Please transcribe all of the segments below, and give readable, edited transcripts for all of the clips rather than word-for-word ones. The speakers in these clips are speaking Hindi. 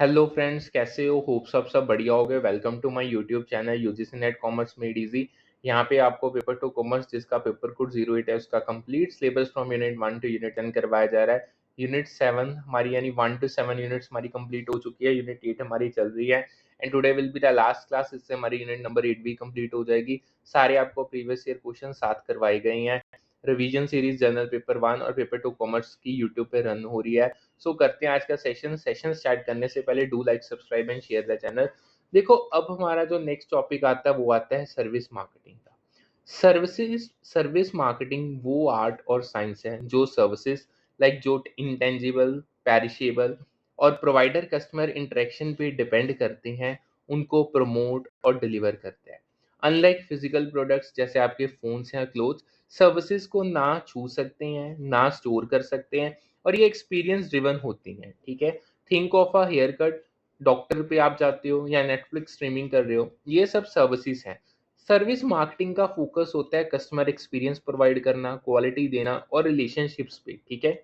हेलो फ्रेंड्स, कैसे हो? होप सब बढ़िया होगे। Welcome to my YouTube channel UGC NET commerce made easy. यहाँ पे आपको पेपर टू कॉमर्स जिसका पेपर कोड 08 है उसका complete syllabus from unit 1 to unit 10 करवाया जा रहा है। यूनिट 7 हमारी यानी 1 to 7 यूनिट्स हमारी कंप्लीट हो चुकी है। यूनिट 8 हमारी चल रही है and today will be the last class. इससे हमारी यूनिट नंबर 8 भी कंप्लीट हो जाएगी। सारे आपको प्रीवियस ईयर क्वेश्चन साथ करवाए गए हैं। रिवीजन सीरीज जनरल पेपर 1 और पेपर 2 कॉमर्स की यूट्यूब पे रन हो रही है। सो करते हैं आज का सेशन स्टार्ट करने से पहले do like subscribe and share the channel. देखो, अब हमारा जो नेक्स्ट टॉपिक आता है वो आता है सर्विस मार्केटिंग का। सर्विस मार्केटिंग वो आर्ट और साइंस है जो सर्विसेज लाइक जो इंटेंजिबल, पेरिशेबल और प्रोवाइडर कस्टमर इंटरेक्शन पे डिपेंड करते हैं उनको प्रमोट और डिलीवर करते हैं। अनलाइक फिजिकल प्रोडक्ट्स जैसे आपके फोन्स या क्लोथ्स, सर्विसेज को ना छू सकते हैं ना स्टोर कर सकते हैं और ये एक्सपीरियंस ड्रिवन होती हैं। ठीक है, think of a haircut, doctor पे आप जाते हो या नेटफ्लिक्स स्ट्रीमिंग कर रहे हो, ये सब सर्विसेज हैं। सर्विस मार्केटिंग का फोकस होता है कस्टमर एक्सपीरियंस प्रोवाइड करना, क्वालिटी देना और रिलेशनशिप्स पे। ठीक है,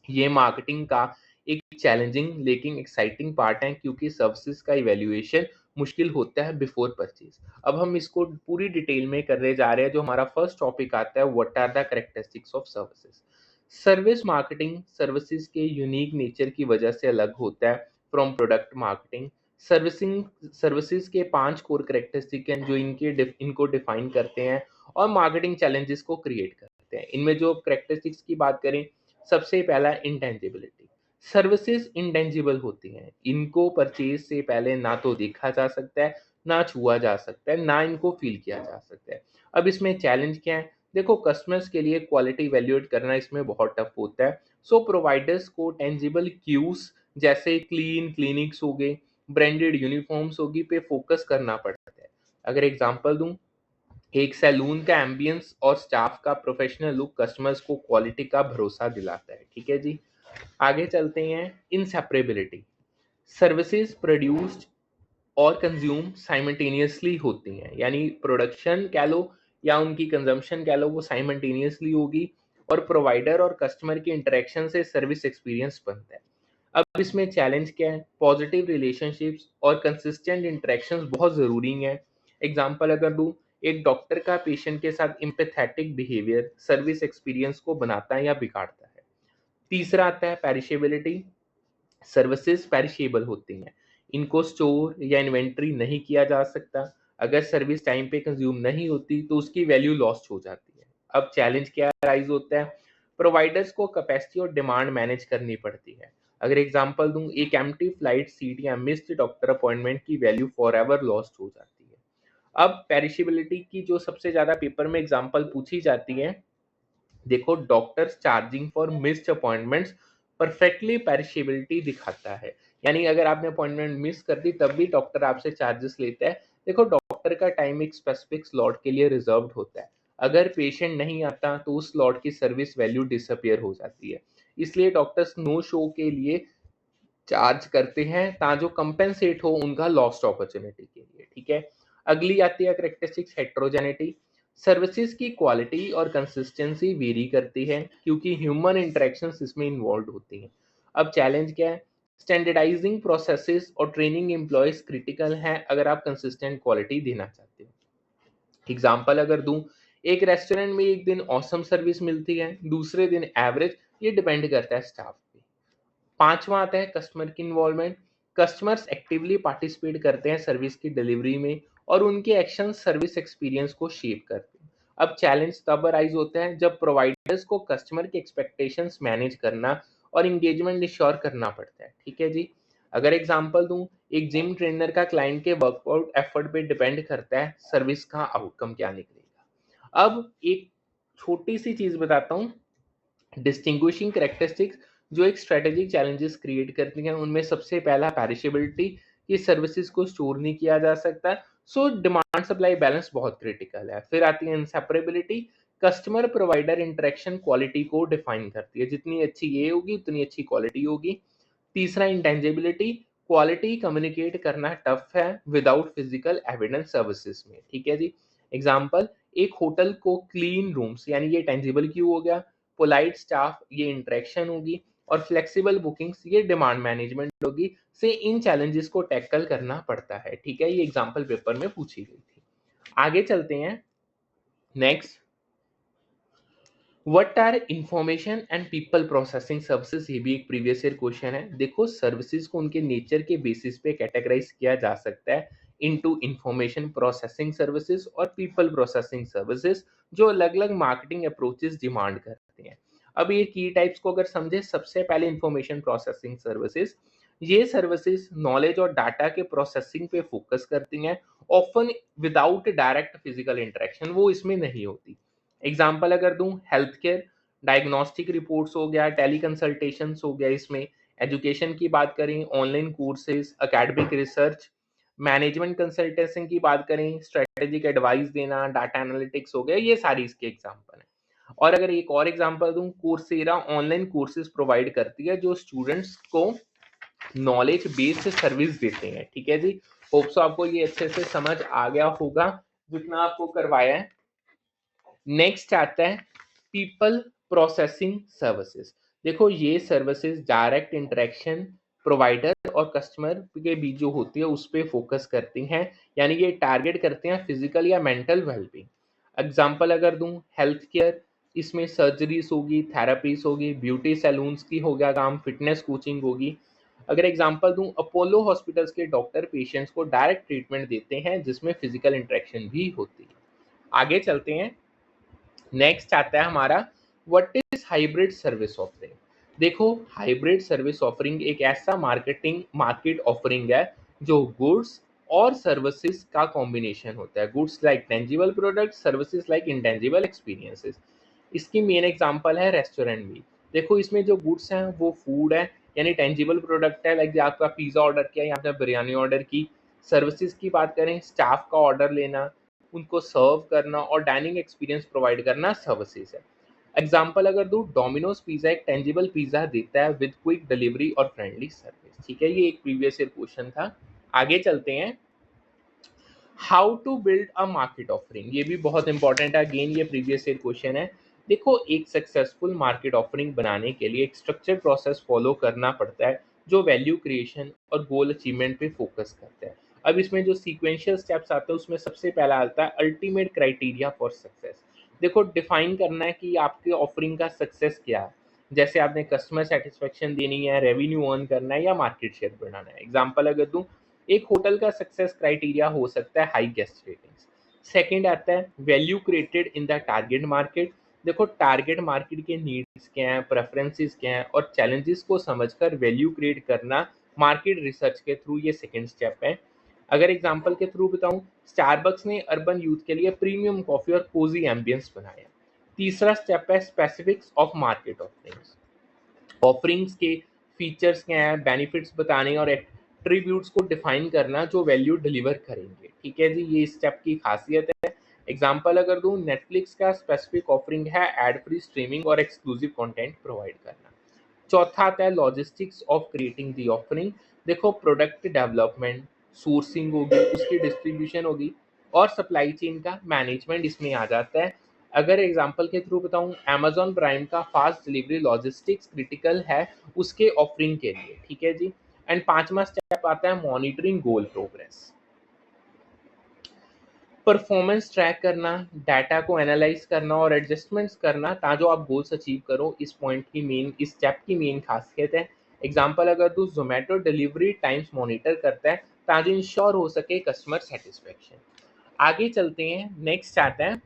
ये मार्केटिंग का एक चैलेंजिंग लेकिन एक्साइटिंग पार्ट है क्योंकि सर्विसेज का इवैल्यूएशन मुश्किल होता है बिफोर परचेज। अब हम इसको पूरी डिटेल में करने जा रहे हैं। जो हमारा फर्स्ट टॉपिक आता है, what are the characteristics of services. Service marketing services के यूनिक नेचर की वजह से अलग होता है from product marketing. Servicing services के 5 कोर कैरेक्टरिस्टिक हैं जो इनको डिफाइन करते हैं और मार्केटिंग चैलेंजेस को क्रिएट करते हैं। इनमें जो कैरेक्टरिस्टिक्स की बात करें, सबसे पहला इंटेंजिबिलिटी। सर्विसेज इंटेंजिबल होती हैं, इनको परचेज से पहले ना तो देखा जा सकता है, ना छुआ जा सकता है, ना इनको फील किया जा सकता है। अब इसमें चैलेंज क्या है? देखो, कस्टमर्स के लिए क्वालिटी वैल्यूएट करना इसमें बहुत टफ होता है। सो प्रोवाइडर्स को टेंजिबल क्यूज जैसे क्लीन क्लिनिक्स हो गए, ब्रांडेड यूनिफॉर्म्स होगी पे फोकस करना पड़ता है। अगर एग्जांपल दूं, एक सैलून का एम्बियंस और स्टाफ का प्रोफेशनल लुक कस्टमर्स को क्वालिटी का भरोसा दिलाता है। ठीक है जी, आगे चलते हैं। इनसेपरेबिलिटी। सर्विसेज प्रोड्यूस्ड और कंज्यूम साइमल्टेनियसली होती हैं, यानी प्रोडक्शन कह लो या उनकी कंजम्पशन कह लो, वो साइमल्टेनियसली होगी और प्रोवाइडर और कस्टमर की इंटरेक्शन से सर्विस एक्सपीरियंस बनता है। अब इसमें चैलेंज क्या है? पॉजिटिव रिलेशनशिप्स और कंसिस्टेंट इंटरेक्शंस बहुत ज़रूरी हैं। एग्जांपल अगर दूं, एक डॉक्टर का पेशेंट के साथ एम्पैथेटिक बिहेवियर सर्विस एक्सपीरियंस को बनाता है या बिगाड़ता है। तीसरा आता है पेरिशेबिलिटी। सर्विसेज पेरिशेबल होती हैं, इनको स्टोर या इन्वेंट्री नहीं किया जा सकता। अगर सर्विस टाइम पे कंज्यूम नहीं होती तो उसकी वैल्यू लॉस्ट हो जाती है। अब चैलेंज क्या राइज होता है? प्रोवाइडर्स को कैपेसिटी और डिमांड मैनेज करनी पड़ती है। अगर एग्जांपल दूं, एक एम्प्टी फ्लाइट सीट या मिस्ड डॉक्टर अपॉइंटमेंट की वैल्यू फॉर एवर लॉस्ट हो जाती है। अब पेरिशेबिलिटी की जो सबसे ज्यादा पेपर में एग्जांपल पूछी जाती है, देखो, doctors charging for missed appointments perfectly perishability दिखाता है। यानी अगर आपने अपॉइंटमेंट मिस कर दी तब भी डॉक्टर आपसे चार्जेस लेता है। देखो, डॉक्टर का टाइम एक स्पेसिफिक स्लॉट के लिए रिजर्व्ड होता है। अगर पेशेंट नहीं आता तो उस स्लॉट की सर्विस वैल्यू डिसअपियर हो जाती है। इसलिए डॉक्टर्स नो शो के लिए चार्ज करते हैं ताकि जो कंपेंसेट हो उनका लॉस्ट अपॉर्चुनिटी के लिए। ठीक है, अगली आती है करेक्टरिस्टिक्स हेट्रोजेनिटी। सर्विसेज की क्वालिटी और कंसिस्टेंसी वेरी करती है क्योंकि ह्यूमन इंटरेक्शंस इसमें इन्वॉल्व होती हैं। अब चैलेंज क्या है? स्टैंडर्डाइजिंग प्रोसेसेस और ट्रेनिंग एम्प्लॉयज क्रिटिकल है अगर आप कंसिस्टेंट क्वालिटी देना चाहते हो। एग्जाम्पल अगर दूं, एक रेस्टोरेंट में एक दिन ऑसम सर्विस मिलती है, दूसरे दिन एवरेज। ये डिपेंड करता है स्टाफ पे। पांचवा आता है कस्टमर की इन्वॉल्वमेंट। कस्टमर्स एक्टिवली पार्टिसिपेट करते हैं सर्विस की डिलीवरी में और उनके एक्शन सर्विस एक्सपीरियंस को शेप करते हैं। अब चैलेंज तब अराइज होता है जब प्रोवाइडर्स को कस्टमर के एक्सपेक्टेशंस मैनेज करना और इंगेजमेंट इंश्योर करना पड़ता है। ठीक है जी, अगर एग्जांपल दूं, एक जिम ट्रेनर का क्लाइंट के वर्कआउट एफर्ट पे डिपेंड करता है सर्विस का आउटकम क्या निकलेगा। अब एक छोटी सी चीज बताता हूँ, डिस्टिंग्विशिंग कैरेक्टरिस्टिक्स जो एक स्ट्रेटेजिक चैलेंजेस क्रिएट करती हैं, उनमें सबसे पहला पेरिशेबिलिटी, कि सर्विसेज को स्टोर नहीं किया जा सकता। सो डिमांड सप्लाई बैलेंस बहुत क्रिटिकल है। फिर आती है inseparability. Customer provider interaction quality को डिफाइन करती है, जितनी अच्छी ये होगी उतनी अच्छी क्वालिटी होगी। तीसरा इंटेंजिबिलिटी, क्वालिटी कम्युनिकेट करना टफ है विदाउट फिजिकल एविडेंस सर्विसेज में। ठीक है जी, एग्जांपल, एक होटल को क्लीन रूम्स, यानी ये टेंजिबल क्यों हो गया, पोलाइट स्टाफ, ये इंटरेक्शन होगी, और फ्लेक्सिबल बुकिंग्स ये डिमांड मैनेजमेंट होगी। से इन चैलेंजेस को टैकल करना पड़ता है। ठीक है, ये एग्जाम्पल पेपर में पूछी गई थी। आगे चलते हैं। Next, what are information and people processing services, ये भी एक प्रीवियस ईयर क्वेश्चन है। देखो, सर्विसेज को उनके नेचर के बेसिस पे कैटेगराइज किया जा सकता है इनटू इंफॉर्मेशन प्रोसेसिंग सर्विसेज और पीपल प्रोसेसिंग सर्विसेज, जो अलग अलग मार्केटिंग अप्रोचेस डिमांड करते हैं। अब ये की टाइप्स को अगर समझे, सबसे पहले इंफॉर्मेशन प्रोसेसिंग सर्विसेज, ये सर्विसेज नॉलेज और डाटा के प्रोसेसिंग पे फोकस करती हैं, often without direct physical interaction, वो इसमें नहीं होती। एग्जाम्पल अगर दूं, हेल्थ केयर, डायग्नोस्टिक रिपोर्ट्स हो गया, टेली कंसल्टेशंस हो गया इसमें। एजुकेशन की बात करें, online courses, academic research. Management consultation की बात करें, स्ट्रेटेजिक एडवाइस देना, डाटा एनालिटिक्स हो गया, ये सारी इसके एग्जाम्पल हैं। और अगर एक और एग्जाम्पल दूं, कोर्सेरा ऑनलाइन कोर्सेज प्रोवाइड करती है जो स्टूडेंट्स को नॉलेज बेस्ड सर्विस देते हैं। ठीक है जी, होप सो आपको ये अच्छे से समझ आ गया होगा जितना आपको करवाया है। नेक्स्ट आता है पीपल प्रोसेसिंग सर्विसेज। देखो, ये सर्विसेज डायरेक्ट इंटरेक्शन प्रोवाइडर और कस्टमर के बीच जो होती है उस पर फोकस करती हैं, यानी ये टारगेट करते हैं फिजिकल या मेंटल वेलबींग। एग्जाम्पल अगर दूं, हेल्थ केयर, इसमें सर्जरीज होगी, थेरापीज होगी, ब्यूटी सैलून्स की हो गया काम, फिटनेस कोचिंग होगी। अगर एग्जाम्पल दूं, अपोलो हॉस्पिटल्स के डॉक्टर पेशेंट्स को डायरेक्ट ट्रीटमेंट देते हैं जिसमें फिजिकल इंटरेक्शन भी होती है। आगे चलते हैं। नेक्स्ट आता है हमारा what is hybrid service offering. देखो, हाइब्रिड सर्विस ऑफरिंग एक ऐसा मार्केट ऑफरिंग है जो गुड्स और सर्विसेज का कॉम्बिनेशन होता है। Goods like tangible products, services like intangible experiences. इसकी मेन एग्जांपल है रेस्टोरेंट भी। देखो, इसमें जो गुड्स हैं वो फूड है, यानी टेंजिबल प्रोडक्ट है, लाइक आपका पिज्जा ऑर्डर किया या आपने बिरयानी ऑर्डर की। सर्विसेज की बात करें, स्टाफ का ऑर्डर लेना, उनको सर्व करना और डाइनिंग एक्सपीरियंस प्रोवाइड करना सर्विसेज है। एग्जाम्पल अगर दूं, डोमिनोज पिज्जा एक टेंजिबल पिज्जा देता है विद क्विक डिलीवरी और फ्रेंडली सर्विस। ठीक है, ये एक प्रीवियस ईयर क्वेश्चन था। आगे चलते हैं। How to build a market offering, ये भी बहुत इंपॉर्टेंट है, अगेन ये प्रीवियस ईयर क्वेश्चन है। देखो, एक सक्सेसफुल मार्केट ऑफरिंग बनाने के लिए एक स्ट्रक्चर प्रोसेस फॉलो करना पड़ता है जो वैल्यू क्रिएशन और गोल अचीवमेंट पे फोकस करता है। अब इसमें जो सीक्वेंशियल स्टेप्स आते हैं उसमें सबसे पहला आता है अल्टीमेट क्राइटेरिया फॉर सक्सेस। देखो, डिफाइन करना है कि आपके ऑफरिंग का सक्सेस क्या है। जैसे आपने कस्टमर सेटिस्फेक्शन देनी है, रेवेन्यू अर्न करना है या मार्केट शेयर बढ़ाना है। एग्जाम्पल अगर दूं, एक होटल का सक्सेस क्राइटेरिया हो सकता है हाई गेस्ट रेटिंग्स। सेकंड आता है value created in the target market. देखो, टारगेट मार्केट के नीड्स क्या हैं, प्रेफरेंसेस क्या हैं और चैलेंजेस को समझकर वैल्यू क्रिएट करना मार्केट रिसर्च के थ्रू, ये सेकंड स्टेप है। अगर एग्जांपल के थ्रू बताऊं, स्टारबक्स ने अर्बन यूथ के लिए प्रीमियम कॉफी और कोजी एम्बियंस बनाया। तीसरा स्टेप है specifics of market offerings. Offerings के फीचर्स क्या हैं, बेनिफिट्स बताने और एट्रीब्यूट्स को डिफाइन करना जो वैल्यू डिलीवर करेंगे। ठीक है जी, ये स्टेप की खासियत है। एग्जांपल अगर दूं, नेटफ्लिक्स का स्पेसिफिक ऑफरिंग है एड फ्री स्ट्रीमिंग और एक्सक्लूसिव कंटेंट प्रोवाइड करना। चौथा आता है logistics of creating the offering. देखो, प्रोडक्ट डेवलपमेंट, सोर्सिंग होगी, उसकी डिस्ट्रीब्यूशन होगी और सप्लाई चेन का मैनेजमेंट इसमें आ जाता है। अगर एग्जांपल के थ्रू बताऊं, अमेजॉन प्राइम का फास्ट डिलीवरी लॉजिस्टिक्स क्रिटिकल है उसके ऑफरिंग के लिए। ठीक है जी। एंड पांचवा स्टेप आता है मॉनिटरिंग गोल प्रोग्रेस, परफॉर्मेंस ट्रैक करना, डाटा को एनालाइज करना और एडजस्टमेंट्स करना ताकि आप गोल्स अचीव करो। इस स्टेप की मेन खासियत है। एग्जांपल अगर तू जोमेटो डिलीवरी टाइम्स मॉनिटर करता है ताकि इंश्योर हो सके कस्टमर सेटिस्फेक्शन। आगे चलते हैं। नेक्स्ट आता है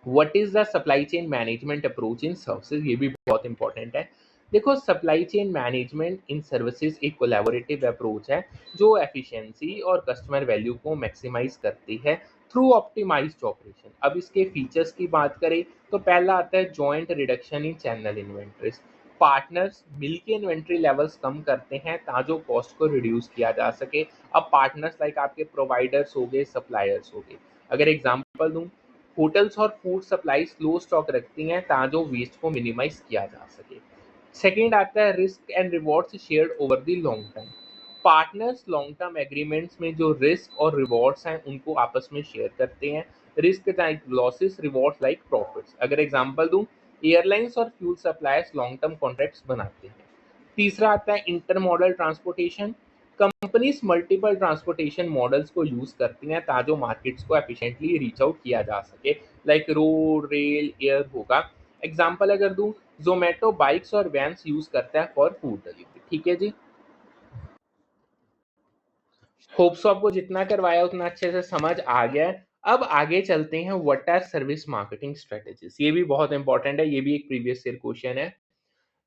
what is the supply chain management approach in services, ये भी बहुत इंपॉर्टेंट है। देखो, सप्लाई चेन मैनेजमेंट इन सर्विसेज एक कोलैबोरेटिव अप्रोच है जो एफिशिएंसी और कस्टमर वैल्यू को मैक्सिमाइज करती है थ्रू ऑप्टिमाइज्ड ऑपरेशन। अब इसके फीचर्स की बात करें तो पहला आता है joint reduction in channel inventories. Partners मिलके इन्वेंट्री लेवल्स कम करते हैं ताकि कॉस्ट को रिड्यूस किया जा सके। अब पार्टनर्स लाइक आपके प्रोवाइडर्स हो गए, सप्लायर्स हो गए। अगर एग्जांपल दूं, होटल्स और फूड सप्लाई स्लो स्टॉक रखती हैं ताकि वेस्ट को मिनिमाइज किया जा सके। सेकेंड आता है risk and rewards shared over the long term. Partners long term agreements में जो रिस्क और रिवॉर्ड्स हैं उनको आपस में शेयर करते हैं। Risk like losses, rewards like profits. अगर एग्जांपल दूं, एयरलाइंस और fuel suppliers long term contracts बनाते हैं। तीसरा आता है intermodal transportation. Companies multiple transportation models को यूज करती हैं ताकि मार्केट्स को एफिशिएंटली रीच आउट किया जा सके, लाइक रोड, रेल, एयर होगा। एग्जांपल अगर दूं, जोमेटो बाइक्स और वैन्स यूज करता है फॉर फूड डिलीवरी। ठीक है जी। होप्स आपको जितना करवाया उतना अच्छे से समझ आ गया है। अब आगे चलते हैं, what are service marketing strategies. ये भी बहुत इंपॉर्टेंट है, ये भी एक प्रीवियस ईयर क्वेश्चन है।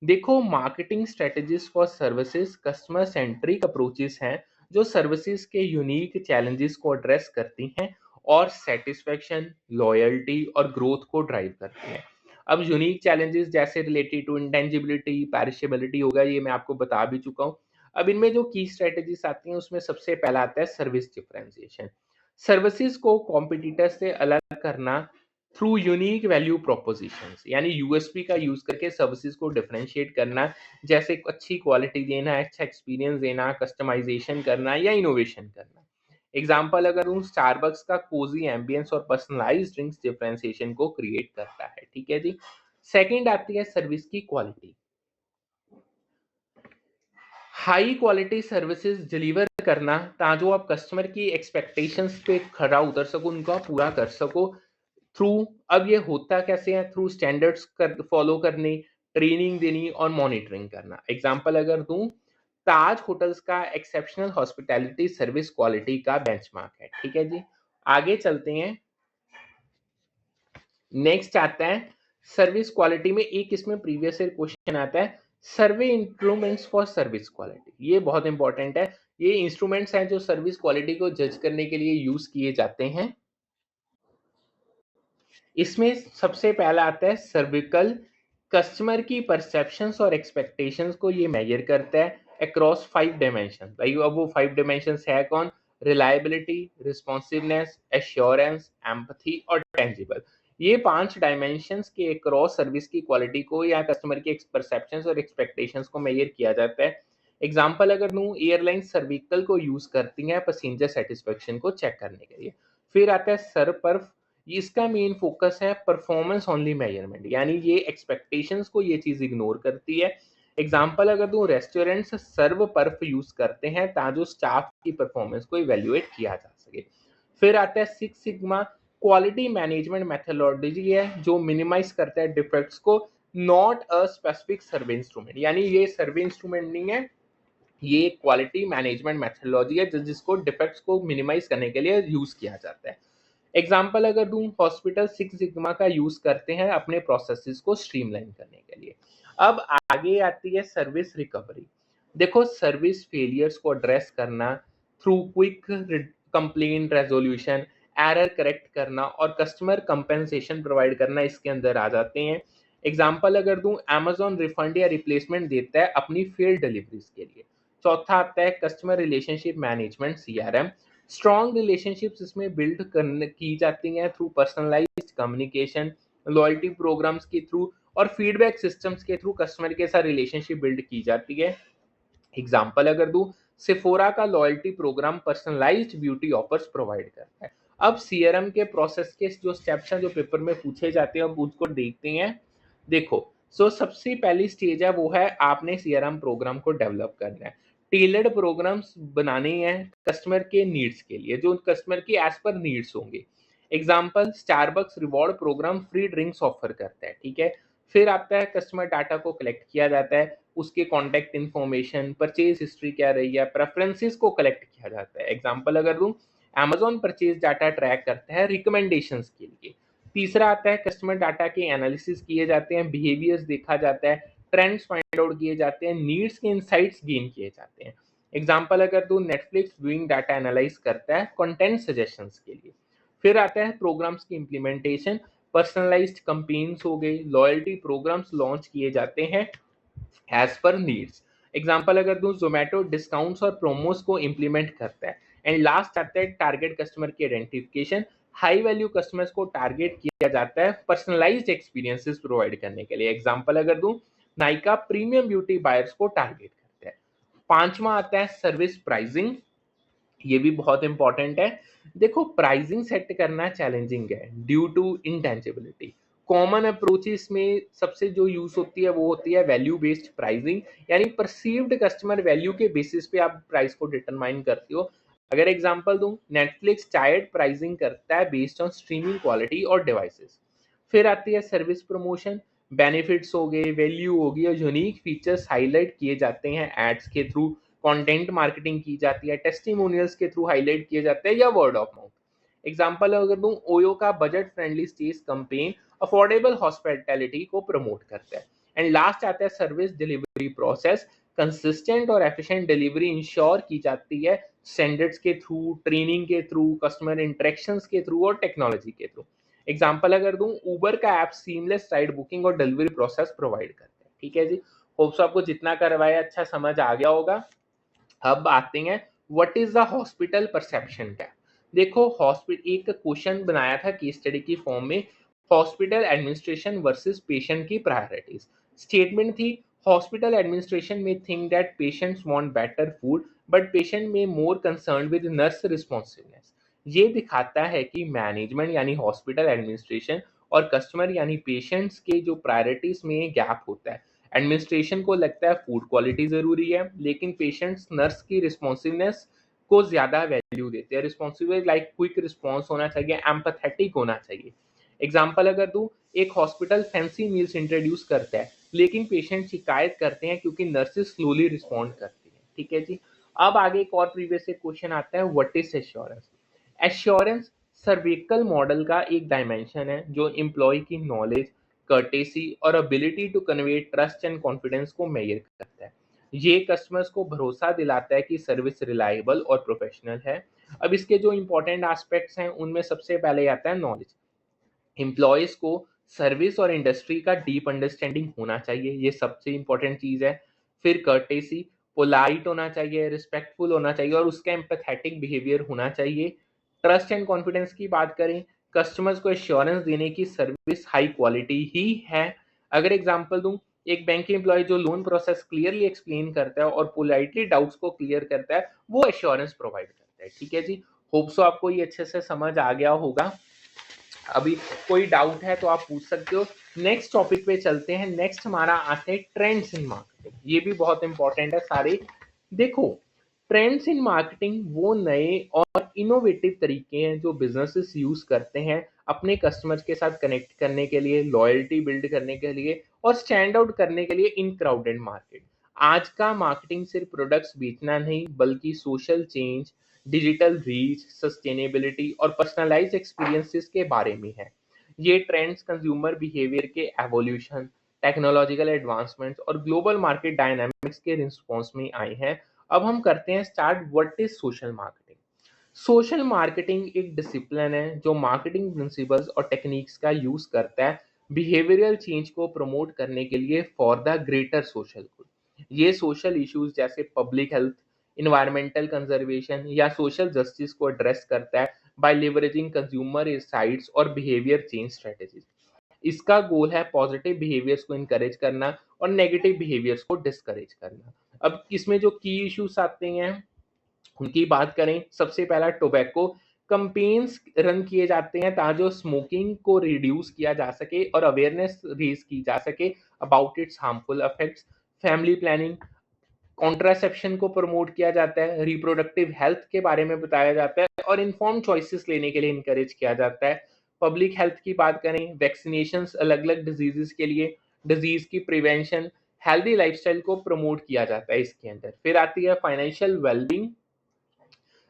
देखो, marketing strategies for services customer centric approaches हैं जो सर्विसेज के यूनिक चैलेंजेस को एड्रेस करती हैं और सेटिस्फेक्शन, लॉयल्टी और ग्रोथ को ड्राइव करती हैं। अब यूनिक चैलेंजेस जैसे रिलेटेड टू इंटेंजिबिलिटी, पैरिशेबिलिटी होगा, ये मैं आपको बता भी चुका हूँ। अब इनमें जो की स्ट्रेटेजीज आती हैं उसमें सबसे पहला आता है सर्विस डिफरेंशिएशन। सर्विसेज को कॉम्पिटिटर से अलग करना थ्रू यूनिक वैल्यू प्रोपोजिशंस, यानी यूएसपी का यूज करके सर्विसेज को डिफरेंशिएट करना, जैसे अच्छी क्वालिटी देना, अच्छा एक्सपीरियंस देना, कस्टमाइजेशन करना या इनोवेशन करना। एग्जाम्पल अगर हूँ, स्टारबक्स का कोजी एम्बियंस और पर्सनलाइज्ड ड्रिंक्स डिफरेंशिएशन को क्रिएट करता है। ठीक है जी। सेकंड आती है सर्विस की quality. High quality services deliver करना ताकि आप कस्टमर की एक्सपेक्टेशंस पे खरा उतर सको, उनका पूरा कर सको थ्रू, अब ये होता कैसे है, थ्रू स्टैंडर्ड्स कर फॉलो करने, ट्रेनिंग देनी और मॉनिटरिंग करना। एग्जांपल अगर दूं, ताज होटल्स का एक्सेप्शनल हॉस्पिटैलिटी सर्विस क्वालिटी का बेंचमार्क है। ठीक है जी। आगे चलते हैं, नेक्स्ट आता है सर्विस क्वालिटी में एक इसमें प्रीवियस ईयर क्वेश्चन आता है, सर्वे इंस्ट्रूमेंट्स फॉर सर्विस क्वालिटी। ये बहुत इंपॉर्टेंट है। ये इंस्ट्रूमेंट्स हैं जो सर्विस क्वालिटी को जज करने के लिए यूज किए जाते हैं। इसमें सबसे पहला आता है सर्विकल। कस्टमर की परसेप्शंस और एक्सपेक्टेशंस को ये मेजर करता है अक्रॉस 5 डायमेंशन। भाई अब वो 5 डायमेंशंस है कौन? रिलायबिलिटी, रिस्पॉन्सिवनेस, एश्योरेंस, एम्पथी और टेंजिबल। ये 5 डायमेंशंस के अक्रॉस सर्विस की क्वालिटी को या कस्टमर की परसेप्शंस और एक्सपेक्टेशंस को मेजर किया जाता है। एग्जाम्पल अगर दूं, एयरलाइन सर्विकल को यूज करती हैं पैसेंजर सेटिस्फेक्शन को चेक करने के लिए। फिर आता है सर पर, इसका मेन फोकस है परफॉर्मेंस ओनली मेजरमेंट, यानी ये एक्सपेक्टेशंस को ये चीज इग्नोर करती है। एग्जांपल अगर दूं, रेस्टोरेंट्स सर्व पर्फ यूज करते हैं ताकि स्टाफ की परफॉर्मेंस को इवेल्युएट किया जा सके। फिर आता है six sigma, quality management methodology है जो मिनिमाइज करता है डिफेक्ट्स को, not a specific survey instrument. यानी ये सर्वे इंस्ट्रूमेंट नहीं है, ये क्वालिटी मैनेजमेंट मेथोडोलॉजी है जिसको डिफेक्ट्स को मिनिमाइज करने के लिए यूज किया जाता है। एग्जाम्पल अगर दूं, हॉस्पिटल सिक्स सिग्मा का यूज करते हैं अपने प्रोसेसेस को स्ट्रीमलाइन करने के लिए। अब आगे आती है सर्विस रिकवरी। देखो, सर्विस फेलियर्स को एड्रेस करना through quick complaint resolution, error correct करना और कस्टमर कंपेंसेशन प्रोवाइड करना इसके अंदर आ जाते हैं। एग्जाम्पल अगर दूं, Amazon रिफंड या रिप्लेसमेंट देता है अपनी फेल डिलीवरीज के लिए। चौथा आता है customer relationship management, CRM। Strong relationships इसमें बिल्ड करने की जाती हैं through personalised communication, loyalty programmes के थ्रू और फीडबैक सिस्टम्स के थ्रू कस्टमर के साथ रिलेशनशिप बिल्ड की जाती है। एग्जाम्पल अगर दूं, सेफोरा का loyalty programme personalised beauty offers provide करता है। अब सीआरएम के प्रोसेस के जो स्टेप्स हैं जो पेपर में पूछे जाते हैं, अब उसको देखते हैं। देखो, सबसे पहली स्टेज है वो है आपने सीआरएम प्रोग्राम को डेवलप करना है। टेलर्ड प्रोग्राम्स बनाने हैं कस्टमर के नीड्स के लिए, जो कस्टमर की एज पर नीड्स होंगे। Example, Starbucks reward programme free drinks offer करता है। ठीक है। फिर आता है कस्टमर डाटा को कलेक्ट किया जाता है, उसके कॉन्टैक्ट इन्फॉर्मेशन, परचेज हिस्ट्री क्या रही है, प्रेफरेंसेस को कलेक्ट किया जाता है। एग्जाम्पल अगर दूं, Amazon परचेज डाटा ट्रैक करता है रिकमेंडेशंस के लिए। तीसरा आता है कस्टमर डाटा के एनालिसिस किए जाते हैं, बिहेवियर्स देखा जाता है, ट्रेंड्स फाइंड आउट किए जाते हैं, नीड्स के इनसाइट्स गेन किए जाते हैं। एग्जाम्पल अगर दूं, नेटफ्लिक्स व्यूइंग डाटा एनालाइज करता है कंटेंट सजेशंस के लिए। फिर आता है प्रोग्राम्स की इंप्लीमेंटेशन, पर्सनलाइज्ड कैंपेन्स हो गई, लॉयल्टी प्रोग्राम्स लॉन्च किए जाते हैं एज पर नीड्स। एग्जाम्पल अगर दूं, जोमेटो डिस्काउंट्स और प्रोमोस को इंप्लीमेंट करता है। एंड लास्ट आता है टारगेट कस्टमर की आइडेंटिफिकेशन, हाई वैल्यू कस्टमर्स को टारगेट किया जाता है पर्सनलाइज्ड एक्सपीरियंसेस प्रोवाइड करने के लिए। एग्जाम्पल अगर दूं, नाइका प्रीमियम ब्यूटी बायर्स को टारगेट करता है। पांचवा आता है सर्विस प्राइसिंग, ये भी बहुत इंपॉर्टेंट है। देखो, प्राइसिंग सेट करना चैलेंजिंग है due to intangibility. Common approaches में सबसे जो यूज होती है वो होती है वैल्यू बेस्ड प्राइसिंग, यानी परसीव्ड कस्टमर वैल्यू के बेसिस पे आप प्राइस को डिटरमाइन करते हो। अगर एग्जांपल दूं, नेटफ्लिक्स टायर्ड प्राइसिंग करता है बेस्ड ऑन स्ट्रीमिंग क्वालिटी और डिवाइसेस। फिर आती है सर्विस प्रमोशन, बेनिफिट्स हो गए, वैल्यू होगी और यूनिक फीचर्स हाईलाइट किए जाते हैं एड्स के थ्रू, कंटेंट मार्केटिंग की जाती है, टेस्टिमोनियल्स के थ्रू हाईलाइट किए जाते हैं या वर्ड ऑफ माउथ। एग्जाम्पल अगर दूं, ओयो का budget friendly stage campaign affordable hospitality को प्रमोट करता है। एंड लास्ट आता है सर्विस डिलीवरी प्रोसेस, कंसिस्टेंट और एफिशिएंट डिलीवरी इंश्योर की जाती है स्टैंडर्ड्स के थ्रू, ट्रेनिंग के थ्रू, कस्टमर इंटरेक्शंस के थ्रू और टेक्नोलॉजी के थ्रू। एग्जाम्पल अगर दूं, उबर का ऐप सीमलेस राइड बुकिंग और डिलीवरी प्रोसेस प्रोवाइड करता है। ठीक है जी, होप्स आपको जितना करवाया अच्छा समझ आ गया होगा। अब आते हैं what is the hospital perception gap. देखो, हॉस्पिटल एक क्वेश्चन बनाया था केस स्टडी की फॉर्म में, हॉस्पिटल एडमिनिस्ट्रेशन वर्सेस पेशेंट की प्रायोरिटीज। स्टेटमेंट थी, हॉस्पिटल एडमिनिस्ट्रेशन में think that patients want better food but patient में more concern with nurse responsiveness. ये दिखाता है कि मैनेजमेंट यानी हॉस्पिटल एडमिनिस्ट्रेशन और कस्टमर यानी पेशेंट्स के जो प्रायोरिटीज में गैप होता है। एडमिनिस्ट्रेशन को लगता है फूड क्वालिटी ज़रूरी है, लेकिन पेशेंट्स नर्स की रिस्पॉन्सिवनेस को ज़्यादा वैल्यू देते हैं। रिस्पॉन्सिव लाइक क्विक रिस्पॉन्स होना चाहिए, एम्पैथेटिक होना चाहिए। एग्जाम्पल अगर दूं, एक हॉस्पिटल फैंसी मील्स इंट्रोड्यूस करता है लेकिन पेशेंट शिकायत करते हैं क्योंकि नर्सेज स्लोली रिस्पॉन्ड करती हैं। ठीक है जी। अब आगे एक और प्रीवियस क्वेश्चन आता है, what is assurance. Assurance SERVQUAL model का एक डायमेंशन है जो एम्प्लॉय की नॉलेज, कर्टेसी और ability to convey trust and confidence को मेजर करता है। ये कस्टमर्स को भरोसा दिलाता है कि सर्विस रिलायबल और प्रोफेशनल है। अब इसके जो इंपॉर्टेंट एस्पेक्ट्स हैं उनमें सबसे पहले आता है नॉलेज। एम्प्लॉयज को सर्विस और इंडस्ट्री का डीप अंडरस्टैंडिंग होना चाहिए, ये सबसे इंपॉर्टेंट चीज है। फिर कर्टेसी, पोलाइट होना चाहिए, रिस्पेक्टफुल होना चाहिए और उसका एम्पैथेटिक बिहेवियर होना चाहिए। ट्रस्ट एंड कॉन्फिडेंस की बात करें, कस्टमर्स को एश्योरेंस देने की सर्विस हाई क्वालिटी ही है। अगर एग्जांपल दूं, एक बैंक एम्प्लॉय जो लोन प्रोसेस क्लियरली एक्सप्लेन करता है और पोलाइटली डाउट्स को क्लियर करता है, वो एश्योरेंस प्रोवाइड करता है। ठीक है जी, होप सो आपको ये अच्छे से समझ आ गया होगा। अभी कोई डाउट है तो आप पूछ सकते हो। नेक्स्ट टॉपिक पे चलते हैं। नेक्स्ट हमारा आते हैं ट्रेंड्स इन मार्केटिंग, ये भी बहुत इंपॉर्टेंट है सारे। देखो, ट्रेंड्स इन मार्केटिंग वो नए और इनोवेटिव तरीके हैं जो बिजनेसेस यूज करते हैं अपने कस्टमर्स के साथ कनेक्ट करने के लिए, लॉयल्टी बिल्ड करने के लिए और स्टैंड आउट करने के लिए इन क्राउडेड मार्केट। आज का मार्केटिंग सिर्फ प्रोडक्ट्स बेचना नहीं बल्कि social change, digital reach, sustainability और पर्सनलाइज एक्सपीरियंसेस के बारे में है। ये ट्रेंड्स कंज्यूमर बिहेवियर के एवोल्यूशन, टेक्नोलॉजिकल एडवांसमेंट्स और ग्लोबल मार्केट डायनामिक्स के रिस्पॉन्स में आए हैं। अब हम करते हैं start, what is social marketing. Social marketing एक डिसिप्लिन है जो मार्केटिंग प्रिंसिपल्स और टेक्निक्स का यूज करता है बिहेवियरल चेंज को प्रमोट करने के लिए for the greater social good. ये सोशल इश्यूज जैसे पब्लिक हेल्थ, इन्वायरमेंटल कंजर्वेशन या सोशल जस्टिस को एड्रेस करता है बाय लिवरेजिंग कंज्यूमर इनसाइट्स और बिहेवियर चेंज स्ट्रेटेजीज। इसका गोल है पॉजिटिव बिहेवियर्स को इनकरेज करना और नेगेटिव बिहेवियर्स को डिस्करेज करना। अब इसमें जो की इश्यूज आते हैं उनकी बात करें, सबसे पहला टोबैको कंपेन्स रन किए जाते हैं ताकि जो स्मोकिंग को रिड्यूस किया जा सके और अवेयरनेस रेज की जा सके about it's harmful effects. Family planning, contraception को प्रमोट किया जाता है, रिप्रोडक्टिव हेल्थ के बारे में बताया जाता है और इन्फॉर्म चॉइसेस लेने के लिए इनकरेज किया जाता है। पब्लिक हेल्थ की बात करें, वैक्सीनेशन अलग अलग डिजीजेस के लिए, डिजीज की प्रिवेंशन, हेल्दी लाइफस्टाइल को प्रमोट किया जाता है इसके अंदर। फिर आती है financial wellbeing,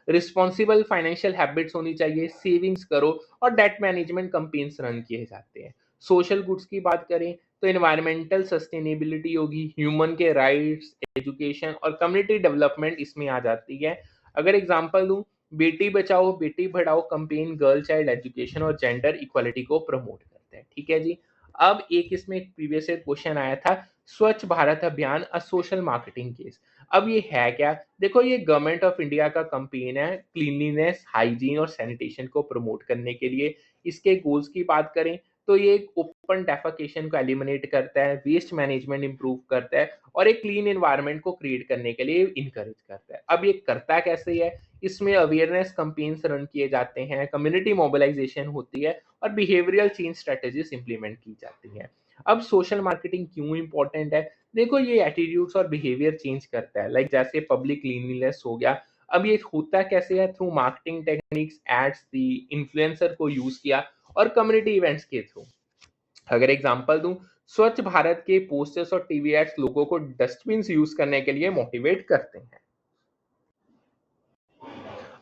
responsible financial habits होनी चाहिए, सेविंग्स करो और डेट मैनेजमेंट कंपेन्स रन किए जाते हैं। सोशल गुड्स की बात करें तो एनवायरमेंटल सस्टेनेबिलिटी होगी, ह्यूमन के राइट्स, एजुकेशन और कम्युनिटी डेवलपमेंट इसमें आ जाती है। अगर एग्जांपल दूं, Beti Bachao Beti Padhao campaign girl child education और जेंडर इक्वालिटी को प्रमोट करते हैं। ठीक है जी। अब एक इसमें प्रीवियस क्वेश्चन आया था, स्वच्छ भारत अभियान अ सोशल मार्केटिंग केस। अब ये है क्या? देखो, ये गवर्नमेंट ऑफ इंडिया का कंपेन है क्लीनलीनेस, हाइजीन और सैनिटेशन को प्रमोट करने के लिए। इसके गोल्स की बात करें तो ये एक ओपन डेफेकेशन को एलिमिनेट करता है, वेस्ट मैनेजमेंट इंप्रूव करता है और एक क्लीन एनवायरनमेंट को क्रिएट करने के लिए इनकरेज करता है। अब ये करता कैसे है? इसमें अवेयरनेस कैंपेन्स रन किए जाते हैं, कम्युनिटी मोबिलाइजेशन होती है और बिहेवियरल चेंज स्ट्रेटजीज इंप्लीमेंट की जाती हैं। अब सोशल मार्केटिंग क्यों इंपॉर्टेंट है? देखो, ये एटीट्यूड्स और बिहेवियर चेंज करता है, लाइक जैसे पब्लिक क्लीनलीनेस हो गया। अब ये होता कैसे है? थ्रू मार्केटिंग टेक्निक्स, एड्स दी, इन्फ्लुएंसर को यूज किया और कम्युनिटी इवेंट्स के थ्रू। अगर एग्जांपल दूं, स्वच्छ भारत के पोस्टर्स और टीवी एड्स लोगों को डस्टबिन यूज करने के लिए मोटिवेट करते हैं।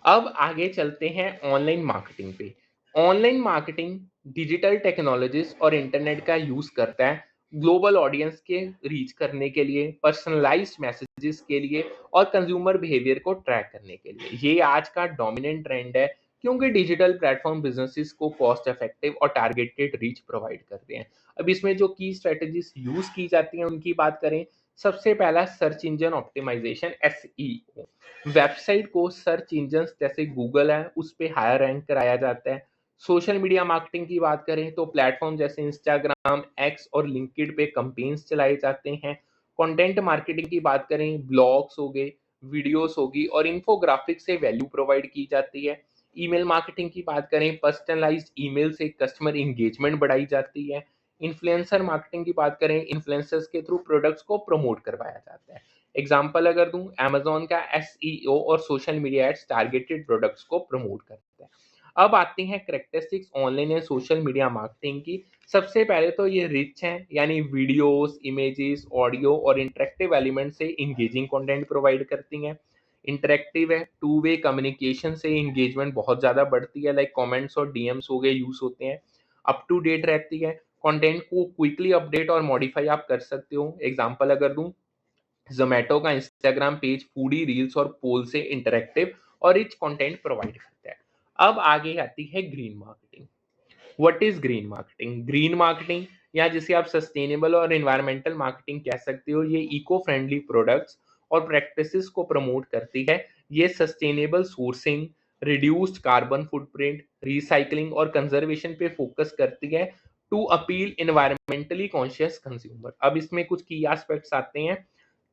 अब आगे चलते हैं ऑनलाइन मार्केटिंग पे। ऑनलाइन मार्केटिंग डिजिटल टेक्नोलॉजीज और इंटरनेट का यूज करता है ग्लोबल ऑडियंस के रीच करने के लिए, पर्सनलाइज्ड मैसेजेस के लिए और कंज्यूमर बिहेवियर को ट्रैक करने के लिए। ये आज का डोमिनेंट ट्रेंड है, क्योंकि डिजिटल प्लेटफॉर्म बिजनेसेस को कॉस्ट इफेक्टिव और टारगेटेड रीच प्रोवाइड करते हैं। अब इसमें जो की स्ट्रेटजीज यूज की जाती हैं उनकी बात करें, सबसे पहला search engine optimisation, SEO. Website को सर्च इंजन जैसे गूगल है उस पे हायर रैंक कराया जाता है। सोशल मीडिया मार्केटिंग की बात करें तो प्लेटफॉर्म जैसे इंस्टाग्राम, एक्स और लिंक्डइन पे कंपेन्स चलाए जाते हैं। कंटेंट मार्केटिंग की बात करें, ब्लॉग्स हो गए, वीडियोस होगी और इन्फोग्राफिक से वैल्यू प्रोवाइड की जाती है। ईमेल मार्केटिंग की बात करें, पर्सनलाइज्ड ईमेल से कस्टमर इंगेजमेंट बढ़ाई जाती है। इन्फ्लुएंसर मार्केटिंग की बात करें, इन्फ्लुएंसर्स के थ्रू प्रोडक्ट्स को प्रमोट करवाया जाता है। एग्जाम्पल अगर दूं, अमेजोन का एसईओ और social media ads targeted products को प्रमोट करते हैं। अब आती हैं characteristics online and social media marketing की। सबसे पहले तो ये रिच हैं, यानी वीडियोस, इमेजेस, ऑडियो और इंटरेक्टिव एलिमेंट से इंगेजिंग कंटेंट प्रोवाइड करती हैं। इंटरेक्टिव है, टू वे कम्युनिकेशन से इंगेजमेंट बहुत ज़्यादा बढ़ती है, लाइक कमेंट्स और डीएम्स हो गए यूज होते हैं। अप टू डेट रहती है, कंटेंट को क्विकली अपडेट और मॉडिफाई आप कर सकते हो। एग्जांपल अगर दूं, जोमेटो का इंस्टाग्राम पेज फूडी रील्स और पोल से इंटरेक्टिव और रिच कंटेंट प्रोवाइड करता है। अब आगे आती है green marketing. What is green marketing? Green marketing, या जिसे आप सस्टेनेबल और एनवायरमेंटल मार्केटिंग कह सकते हो, ये इको फ्रेंडली प्रोडक्ट्स और प्रैक्टिसेस को प्रमोट करती है। ये sustainable sourcing, reduced carbon footprint, recycling और कंजर्वेशन पे फोकस करती है to appeal environmentally conscious consumer. अब इसमें कुछ की एस्पेक्ट्स आते हैं।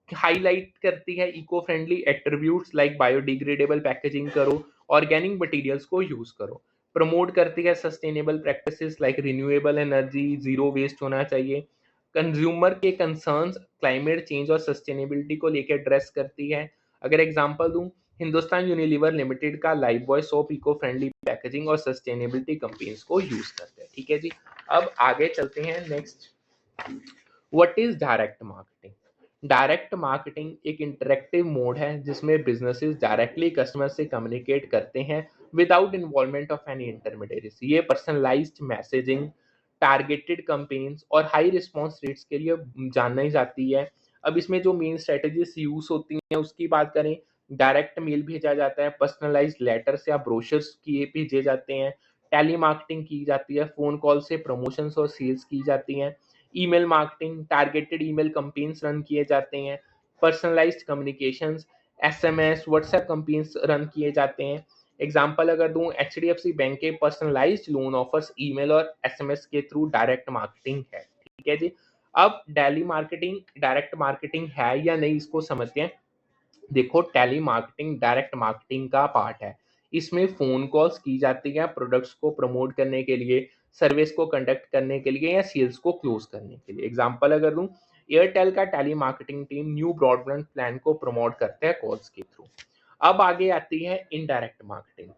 हाईलाइट करती है eco friendly attributes like biodegradable packaging करो, ऑर्गेनिक मटेरियल्स को यूज करो। प्रमोट करती है sustainable practices like renewable energy, zero waste होना चाहिए। कंज्यूमर के कंसर्न्स क्लाइमेट चेंज और सस्टेनेबिलिटी को लेकर एड्रेस करती है। अगर एग्जांपल दूं, हिंदुस्तान यूनिलीवर लिमिटेड का Lifebuoy soap eco friendly packaging और सस्टेनेबिलिटी कैंपेन्स को यूज करते हैं। ठीक है जी। अब आगे चलते हैं next. What is direct marketing? Direct marketing एक इंटरेक्टिव मोड है जिसमें बिजनेसेस डायरेक्टली कस्टमर से कम्युनिकेट करते हैं without involvement of any intermediaries. ये पर्सनलाइज्ड मैसेजिंग, टारगेटेड कैंपेन्स और हाई रिस्पॉन्स रेट्स के लिए जानी जाती है। अब इसमें जो मेन स्ट्रेटजीज यूज होती हैं उसकी बात करें, डायरेक्ट मेल भेजा जाता है, पर्सनलाइज्ड लेटर्स या ब्रोशर्स किए भेजे जाते हैं, टेली मार्केटिंग की जाती है, फोन कॉल से प्रमोशंस और सेल्स की जाती हैं, email marketing, targeted email campaigns run किए जाते हैं, personalised communications, SMS, WhatsApp campaigns run किए जाते हैं। एग्जांपल अगर दूं, एचडीएफसी बैंक के पर्सनलाइज्ड लोन ऑफर्स ईमेल और एसएमएस के थ्रू डायरेक्ट मार्केटिंग है। ठीक है जी। अब डेली मार्केटिंग डायरेक्ट मार्केटिंग है या नहीं, इसको समझते हैं। देखो, टेली मार्केटिंग डायरेक्ट मार्केटिंग का पार्ट है। इसमें फोन कॉल्स की जाती हैं प्रोडक्ट्स को प्रमोट करने के लिए, सर्विस को कंडक्ट करने के लिए या सेल्स को क्लोज करने के लिए। एग्जांपल अगर दूं, एयरटेल का telemarketing team new broadband plan को प्रमोट करते हैं कॉल्स के थ्रू। अब आगे आती है इनडायरेक्ट मार्केटिंग।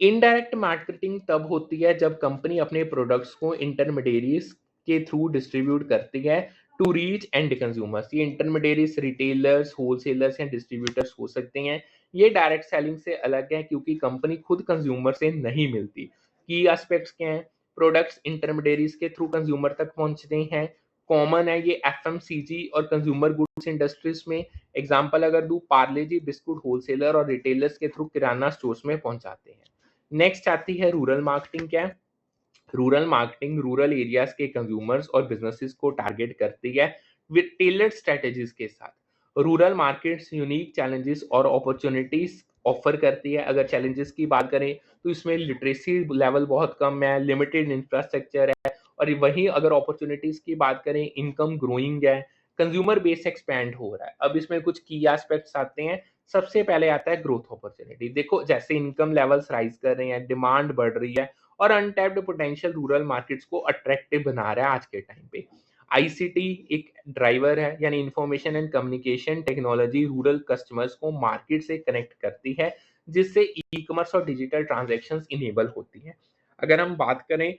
इनडायरेक्ट मार्केटिंग तब होती है जब कंपनी अपने प्रोडक्ट्स को इंटरमीडियरीज के थ्रू डिस्ट्रीब्यूट करती है टू रीच एंड कंज्यूमर्स। ये इंटरमीडियरीज रिटेलर्स, होलसेलर्स या डिस्ट्रीब्यूटर्स हो सकते हैं। ये डायरेक्ट सेलिंग से अलग है क्योंकि कंपनी खुद कंज्यूमर से नहीं मिलती। की एस्पेक्ट्स क्या हैं? प्रोडक्ट्स इंटरमीडियरीज के थ्रू कंज्यूमर तक पहुंचते हैं। कॉमन है ये एफएमसीजी और कंज्यूमर गुड्स इंडस्ट्रीज में। एग्जांपल अगर दूं, पार्ले जी बिस्कुट होलसेलर और रिटेलर्स के थ्रू किराना स्टोर्स में पहुंचाते हैं। नेक्स्ट आती है रूरल मार्केटिंग। क्या है रूरल मार्केटिंग? रूरल एरियाज के कंज्यूमर्स और बिजनेसेस को टारगेट करती है विद टेलर्ड स्ट्रेटजीज के साथ। रूरल मार्केट्स यूनिक चैलेंजेस और अपॉर्चुनिटीज ऑफर करती है। अगर चैलेंजेस की बात करें तो इसमें लिटरेसी लेवल बहुत कम है, लिमिटेड इंफ्रास्ट्रक्चर है, और वहीं अगर अपॉर्चुनिटीज की बात करें, इनकम ग्रोइंग है, कंज्यूमर बेस एक्सपैंड हो रहा है। अब इसमें कुछ की एस्पेक्ट्स आते हैं। सबसे पहले आता है ग्रोथ अपॉर्चुनिटी। देखो जैसे इनकम लेवल्स राइज कर रहे हैं, डिमांड बढ़ रही है, और अनटैप्ड पोटेंशियल रूरल मार्केट्स को अट्रैक्टिव बना रहा है आज के टाइम पे। आईसीटी एक ड्राइवर है, यानी information and communication technology rural customers को मार्केट से कनेक्ट करती है, जिससे ई कॉमर्स और डिजिटल ट्रांजैक्शंस इनेबल होती है। अगर हम बात करें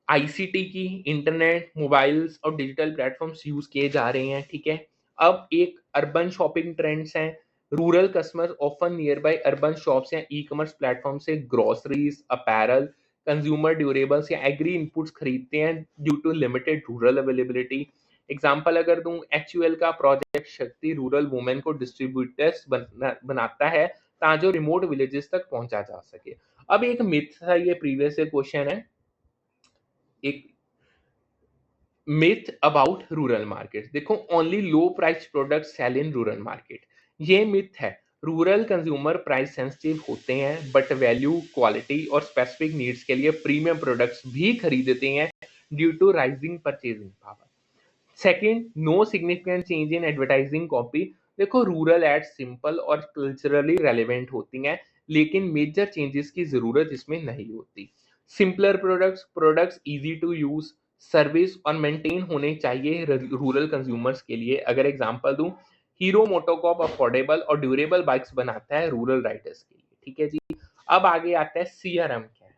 आईसीटी की, इंटरनेट, मोबाइल्स और डिजिटल प्लेटफॉर्म्स यूज किए जा रहे हैं, ठीक है। अब एक अर्बन शॉपिंग ट्रेंड्स हैं। Rural customers often near by urban shops या ई कॉमर्स प्लेटफॉर्म से ग्रोसरीज, अपैरल, कंज्यूमर ड्यूरेबल्स या एग्री इनपुट्स खरीदते हैं due to limited rural availability. Example अगर दूं, एचयूएल का प्रोजेक्ट शक्ति रूरल वुमेन को डिस्ट्रीब्यूटर्स बनाता है ताकि रिमोट विलेजेस तक पहुंचा जा सके। अब एक मिथ था, ये प्रीवियस क्वेश्चन है, एक मिथ अबाउट रूरल मार्केट। देखो only low price product sell in rural market, ये मिथ है। रूरल कंज्यूमर प्राइस सेंसिटिव होते हैं, बट वैल्यू, क्वालिटी और स्पेसिफिक नीड्स के लिए प्रीमियम प्रोडक्ट्स भी खरीदते हैं due to rising purchasing power. Second, no significant change in advertising copy. देखो रूरल एड्स सिंपल और कल्चरली रेलेवेंट होती हैं, लेकिन मेजर चेंजेस की जरूरत इसमें नहीं होती। Simpler products, products easy to use, service और मेंटेन होने चाहिए रूरल कंज्यूमर्स के लिए। अगर एग्जांपल दूं, हीरो मोटोकॉप अफोर्डेबल और ड्यूरेबल बाइक्स बनाता है रूरल राइडर्स के लिए, ठीक है जी। अब आगे आता है सीआरएम क्या है।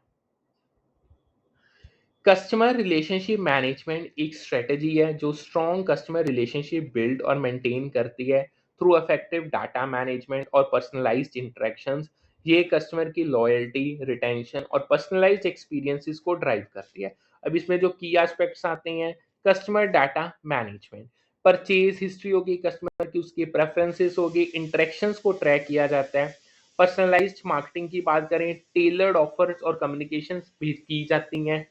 कस्टमर रिलेशनशिप मैनेजमेंट एक स्ट्रेटजी है जो स्ट्रॉन्ग कस्टमर रिलेशनशिप बिल्ड और मेंटेन करती है थ्रू इफेक्टिव डाटा मैनेजमेंट और पर्सनलाइज्ड इंटरेक्शंस। ये कस्टमर की लॉयल्टी, रिटेंशन और पर्सनलाइज्ड एक्सपीरियंसेस को ड्राइव करती है। अब इसमें जो की एस्पेक्ट्स आते हैं, customer data management, purchase history होगी कस्टमर की, उसकी प्रेफरेंसेस होगी, इंटरेक्शंस को ट्रैक किया जाता है। पर्सनलाइज्ड मार्केटिंग की बात करें, टेलर्ड ऑफर्स और कम्युनिकेशंस भी की जाती हैं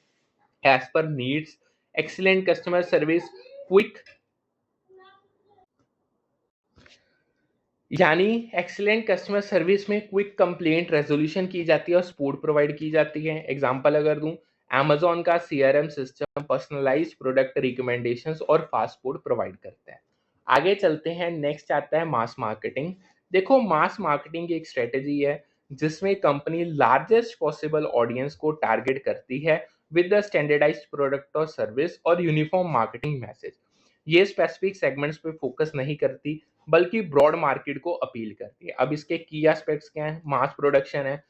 as per needs, excellent customer service, quick, यानी एक्सीलेंट कस्टमर सर्विस में क्विक कंप्लेंट रेजोल्यूशन की जाती है और सपोर्ट प्रोवाइड की जाती है। एग्जांपल अगर दूं, Amazon का CRM system personalised product recommendations और फास्ट फूड प्रोवाइड करता है। आगे चलते हैं, नेक्स्ट आता है मास मार्केटिंग। देखो मास मार्केटिंग एक स्ट्रेटेजी है जिसमें कंपनी लार्जेस्ट पॉसिबल ऑडियंस को टारगेट करती है विद द स्टैंडर्डाइज्ड प्रोडक्ट और सर्विस और यूनिफॉर्म मार्केटिंग मैसेज। ये स्पेसिफिक सेगमेंट्स पे फोकस नहीं करती, बल्कि ब्रॉड मार्केट को अपील करती है। अब इसके की एस्पेक्ट्स क्या हैं? मास प्रोडक्शन है,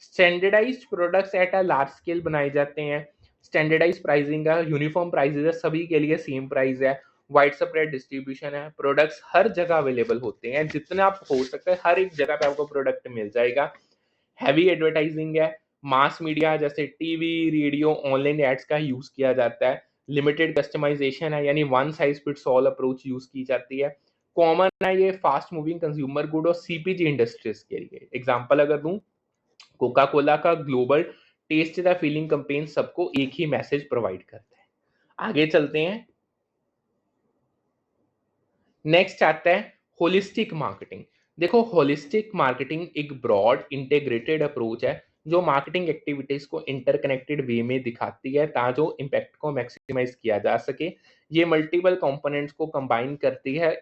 standardised products at a large scale बनाए जाते हैं, स्टैंडर्डाइज्ड प्राइसिंग है, यूनिफॉर्म प्राइसेस है, सभी के लिए सेम प्राइस है, वाइड स्प्रेड डिस्ट्रीब्यूशन है, प्रोडक्ट्स हर जगह अवेलेबल होते हैं, जितना आप हो सकता है हर एक जगह पे आपको प्रोडक्ट मिल जाएगा। हैवी एडवर्टाइजिंग है, मास मीडिया जैसे टीवी, रेडियो, ऑनलाइन एड्स का यूज किया जाता है। लिमिटेड कस्टमाइजेशन है, यानी one size fits all approach use की जाती है। कॉमन है ये फास्ट मूविंग कंज्यूमर गुड और सीपीजी इंडस्ट्रीज के लिए। एग्जांपल अगर दूं, कोका कोला का global taste the feeling campaign सबको एक ही मैसेज प्रोवाइड करता है। आगे चलते हैं, नेक्स्ट आता है होलिस्टिक मार्केटिंग। देखो होलिस्टिक मार्केटिंग एक ब्रॉड इंटीग्रेटेड अप्रोच है जो मार्केटिंग एक्टिविटीज को इंटरकनेक्टेड वे में दिखाती है ताकि इम्पैक्ट को मैक्सिमाइज किया जा सके। ये मल्टीपल कंपोनेंट्स को कंबाइन करती है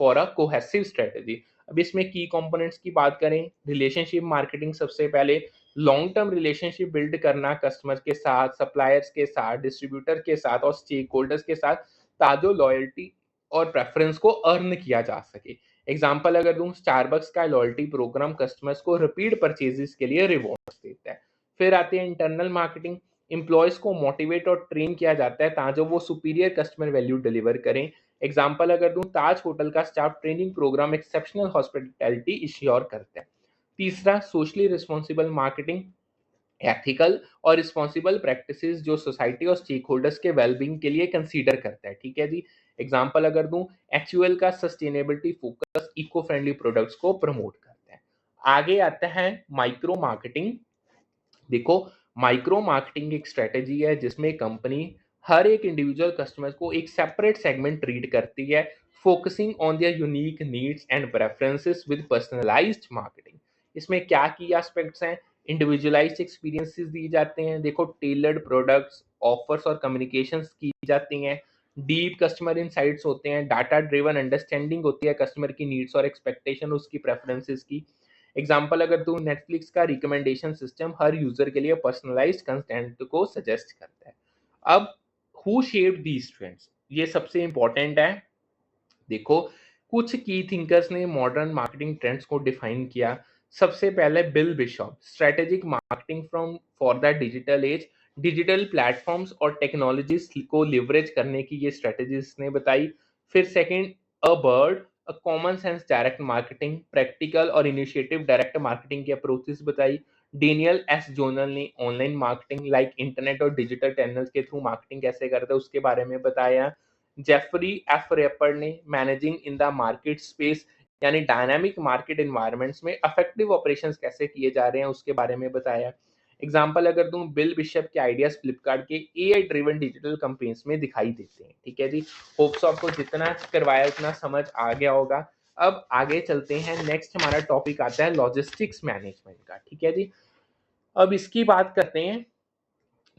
फॉर अ कोहेसिव स्ट्रेटजी। अब इसमें की कंपोनेंट्स की बात करें, रिलेशनशिप मार्केटिंग सबसे पहले लॉन्ग टर्म रिलेशनशिप बिल्ड करना कस्टमर के साथ, सप्लायर्स के साथ, डिस्ट्रीब्यूटर के साथ और स्टेक होल्डर्स के साथ, ताकि लॉयल्टी और प्रेफरेंस को अर्न किया जा सके। एग्जाम्पल अगर दूं, स्टारबक्स का लॉयल्टी प्रोग्राम कस्टमर्स को रिपीट परचेजेस के लिए रिवॉर्ड्स देता है। फिर आती है इंटरनल मार्केटिंग, एम्प्लॉयज को मोटिवेट और ट्रेन किया जाता है ताकि वो सुपीरियर कस्टमर वैल्यू डिलीवर करें। एग्जाम्पल अगर दूं, ताज होटल का staff training programme exceptional hospitality ensure करता है। तीसरा, सोशली रिस्पॉन्सिबल मार्केटिंग, एथिकल और रिस्पॉन्सिबल प्रैक्टिसेस जो सोसाइटी और स्टेक होल्डर्स के वेलबींग के लिए कंसीडर करता है, ठीक है जी। एग्जांपल अगर दूं, एक्चुअल का sustainability focus eco friendly products को प्रमोट करता है। आगे आता है माइक्रो मार्केटिंग। देखो माइक्रो मार्केटिंग एक स्ट्रेटेजी है जिसमें कंपनी हर एक इंडिविजुअल कस्टमर को एक सेपरेट सेगमेंट ट्रीट करती है, focusing on their unique needs and preferences with personalised marketing. इसमें क्या की एस्पेक्ट्स हैं, इंडिविजुअलाइज्ड एक्सपीरियंसेस दिए जाते हैं, देखो टेलर्ड प्रोडक्ट्स, ऑफर्स और कम्युनिकेशंस की जाती हैं, डीप कस्टमर इनसाइट्स होते हैं, डाटा ड्रिवन अंडरस्टैंडिंग होती है कस्टमर की नीड्स और एक्सपेक्टेशन उसकी प्रेफरेंसेस की। एग्जांपल अगर तू नेटफ्लिक्स का रिकमेंडेशन सिस्टम हर यूजर के लिए पर्सनलाइज्ड कंटेंट को सजेस्ट करता है। अब हु शेप्ड दीज ट्रेंड्स, ये सबसे इंपॉर्टेंट है। देखो, कुछ की थिंकर्स ने मॉडर्न मार्केटिंग ट्रेंड्स को डिफाइन किया। सबसे पहले bill Bishop, strategic marketing from for the digital age, digital platforms और टेक्नोलॉजीज को लिवरेज करने की ये स्ट्रेटेजीज ने बताई। फिर second, a bird, a common sense direct marketing, practical और इनिशिएटिव डायरेक्ट मार्केटिंग की अप्रोचेस बताई। डेनियल एस जोनल ने ऑनलाइन मार्केटिंग लाइक इंटरनेट और डिजिटल चैनल्स के थ्रू मार्केटिंग कैसे करते हैं उसके बारे में बताया। जेफरी एफ रेपर ने managing in the market space यानी डायनामिक मार्केट इन्वायरमेंट्स में इफेक्टिव ऑपरेशंस कैसे किए जा रहे हैं उसके बारे में बताया। एग्जांपल अगर दूं, बिल बिशप के आइडियाज फ्लिपकार्ट के एआई ड्रिवन डिजिटल कंपेन्स में दिखाई देते हैं। ठीक है जी, होप्स आपको जितना करवाया उतना समझ आ गया होगा। अब आगे चलते हैं, नेक्स्ट हमारा टॉपिक आता है लॉजिस्टिक्स मैनेजमेंट का। ठीक है जी, अब इसकी बात करते हैं।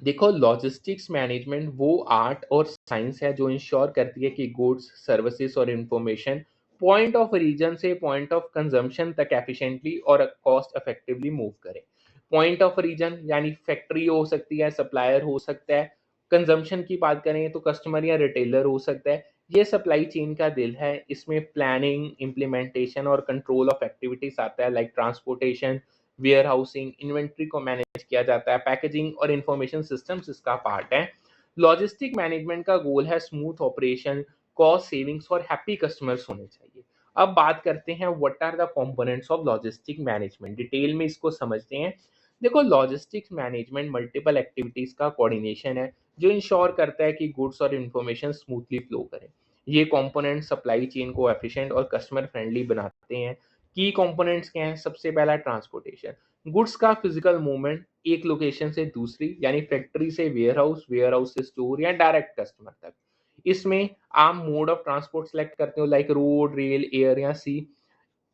देखो, लॉजिस्टिक्स मैनेजमेंट वो आर्ट और साइंस है जो इंश्योर करती है कि गुड्स, सर्विसेज और इंफॉर्मेशन पॉइंट ऑफ रीजन से पॉइंट ऑफ कंजम्पशन तक एफिशिएंटली और कॉस्ट इफेक्टिवली मूव करे। पॉइंट ऑफ रीजन यानी फैक्ट्री हो सकती है, सप्लायर हो सकता है। कंजम्पशन की बात करें तो कस्टमर या रिटेलर हो सकता है। ये सप्लाई चेन का दिल है। इसमें प्लानिंग, इम्प्लीमेंटेशन और कंट्रोल ऑफ एक्टिविटीज आता है like transportation, warehousing, inventory को मैनेज किया जाता है, पैकेजिंग और इंफॉर्मेशन सिस्टम्स इसका पार्ट है। लॉजिस्टिक मैनेजमेंट का गोल है स्मूथ ऑपरेशन, कॉस्ट सेविंग्स और हैप्पी कस्टमर्स होने चाहिए। अब बात करते हैं what are the components of logistic management, detail में इसको समझते हैं। देखो, लॉजिस्टिक्स मैनेजमेंट मल्टीपल एक्टिविटीज का कोऑर्डिनेशन है जो इंश्योर करता है कि गुड्स और इंफॉर्मेशन स्मूथली फ्लो करें। ये कंपोनेंट सप्लाई चेन को एफिशिएंट और कस्टमर फ्रेंडली बनाते हैं। की कंपोनेंट्स क्या हैं? सबसे पहला ट्रांसपोर्टेशन, गुड्स का फिजिकल मूवमेंट एक लोकेशन से दूसरी यानी फैक्ट्री से वेयर हाउस से स्टोर या डायरेक्ट कस्टमर तक। इसमें आप मोड ऑफ ट्रांसपोर्ट सेलेक्ट करते हो लाइक रोड, रेल, एयर या सी।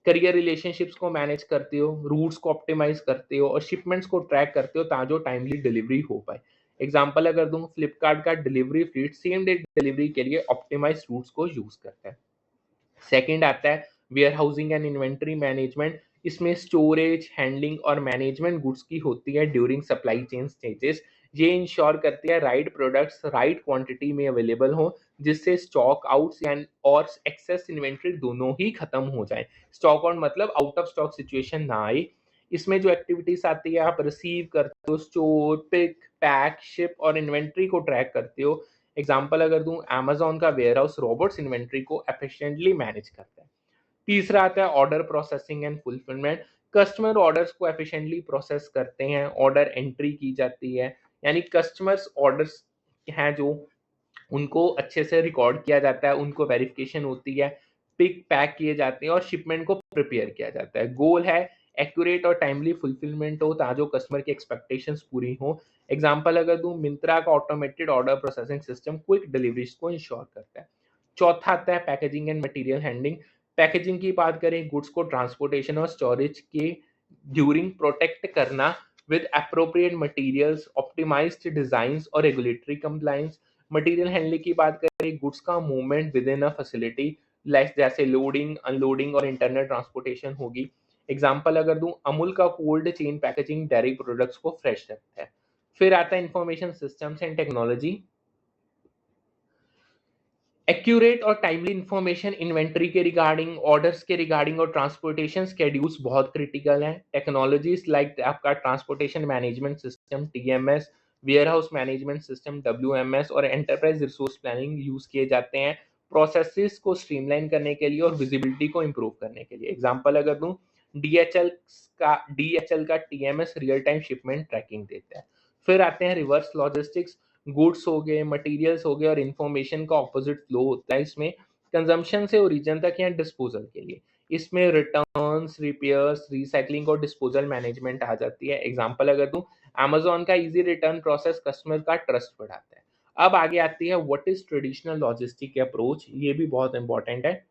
करियर रिलेशनशिप्स को मैनेज करते हो, रूट्स को ऑप्टिमाइज करते हो और शिपमेंट्स को ट्रैक करते हो ताकि टाइमली डिलीवरी हो पाए। एग्जांपल अगर दूं, फ्लिपकार्ट का delivery fleet same day delivery के लिए ऑप्टिमाइज रूट्स को यूज करता है। सेकंड आता है warehousing and inventory management. इसमें स्टोरेज, हैंडलिंग और मैनेजमेंट गुड्स की होती है ड्यूरिंग सप्लाई चेन स्टेजेस। ये इंश्योर करती है राइट प्रोडक्ट्स राइट क्वांटिटी में अवेलेबल हो, जिससे स्टॉक आउट्स एंड और एक्सेस इन्वेंट्री दोनों ही खत्म हो जाए। स्टॉक आउट मतलब आउट ऑफ स्टॉक सिचुएशन ना आए। इसमें जो एक्टिविटीज आती है, आप रिसीव करते हो, स्टोर, पिक, पैक, शिप और इन्वेंट्री को ट्रैक करते हो। एग्जाम्पल अगर दूं, अमेजोन का वेयर हाउस रोबोट्स इन्वेंट्री को एफिशिएंटली मैनेज करता है। तीसरा आता है order processing and fulfilment. Customer orders को एफिशिएंटली प्रोसेस करते हैं, ऑर्डर एंट्री की जाती है यानी कस्टमर्स ऑर्डर्स हैं जो उनको अच्छे से रिकॉर्ड किया जाता है, उनको वेरिफिकेशन होती है, पिक पैक किए जाते हैं और शिपमेंट को प्रिपेयर किया जाता है। गोल है एक्यूरेट और टाइमली फुलफिलमेंट हो ताकि जो कस्टमर की एक्सपेक्टेशंस पूरी हो। एग्जांपल अगर दूं, मिंत्रा का automated order processing system quick deliveries को इंश्योर करता है। चौथा आता है packaging and material handling. Packaging की बात करें, गुड्स को ट्रांसपोर्टेशन और स्टोरेज के ड्यूरिंग प्रोटेक्ट करना with appropriate materials, optimised designs और रेगुलेटरी कंप्लायंस। मटेरियल हैंडलिंग की बात करें, गुड्स का movement within a facility like जैसे लोडिंग, अनलोडिंग और इंटरनल ट्रांसपोर्टेशन होगी। एग्जांपल अगर दूं, अमूल का cold chain packaging dairy products को फ्रेश रखता है। फिर आता है information systems and technology. Accurate और टाइमली इंफॉर्मेशन इन्वेंट्री के रिगार्डिंग, ऑर्डर्स के रिगार्डिंग और ट्रांसपोर्टेशन स्केड्यूल्स बहुत क्रिटिकल हैं। टेक्नोलॉजीज लाइक आपका transportation management system TMS, warehouse management system WMS और एंटरप्राइज रिसोर्स प्लानिंग यूज किए जाते हैं प्रोसेसेस को स्ट्रीमलाइन करने के लिए और विजिबिलिटी को इम्प्रूव करने के लिए। एग्जाम्पल अगर दूं, डीएचएल का TMS real time shipment tracking देता है। फिर आते हैं रिवर्स लॉजिस्टिक्स। गुड्स हो गए, मटेरियल्स हो गए और इंफॉर्मेशन का ऑपोजिट फ्लो होता है इसमें, कंजम्पशन से ओरिजिन तक या डिस्पोजल के लिए। इसमें रिटर्न्स, रिपेयर्स, रिसाइकलिंग और डिस्पोजल मैनेजमेंट आ जाती है। एग्जांपल अगर दूं, अमेजोन का इजी रिटर्न प्रोसेस कस्टमर का ट्रस्ट बढ़ाता है। अब आगे आती है what is traditional logistic approach, ये भी बहुत इंपॉर्टेंट है।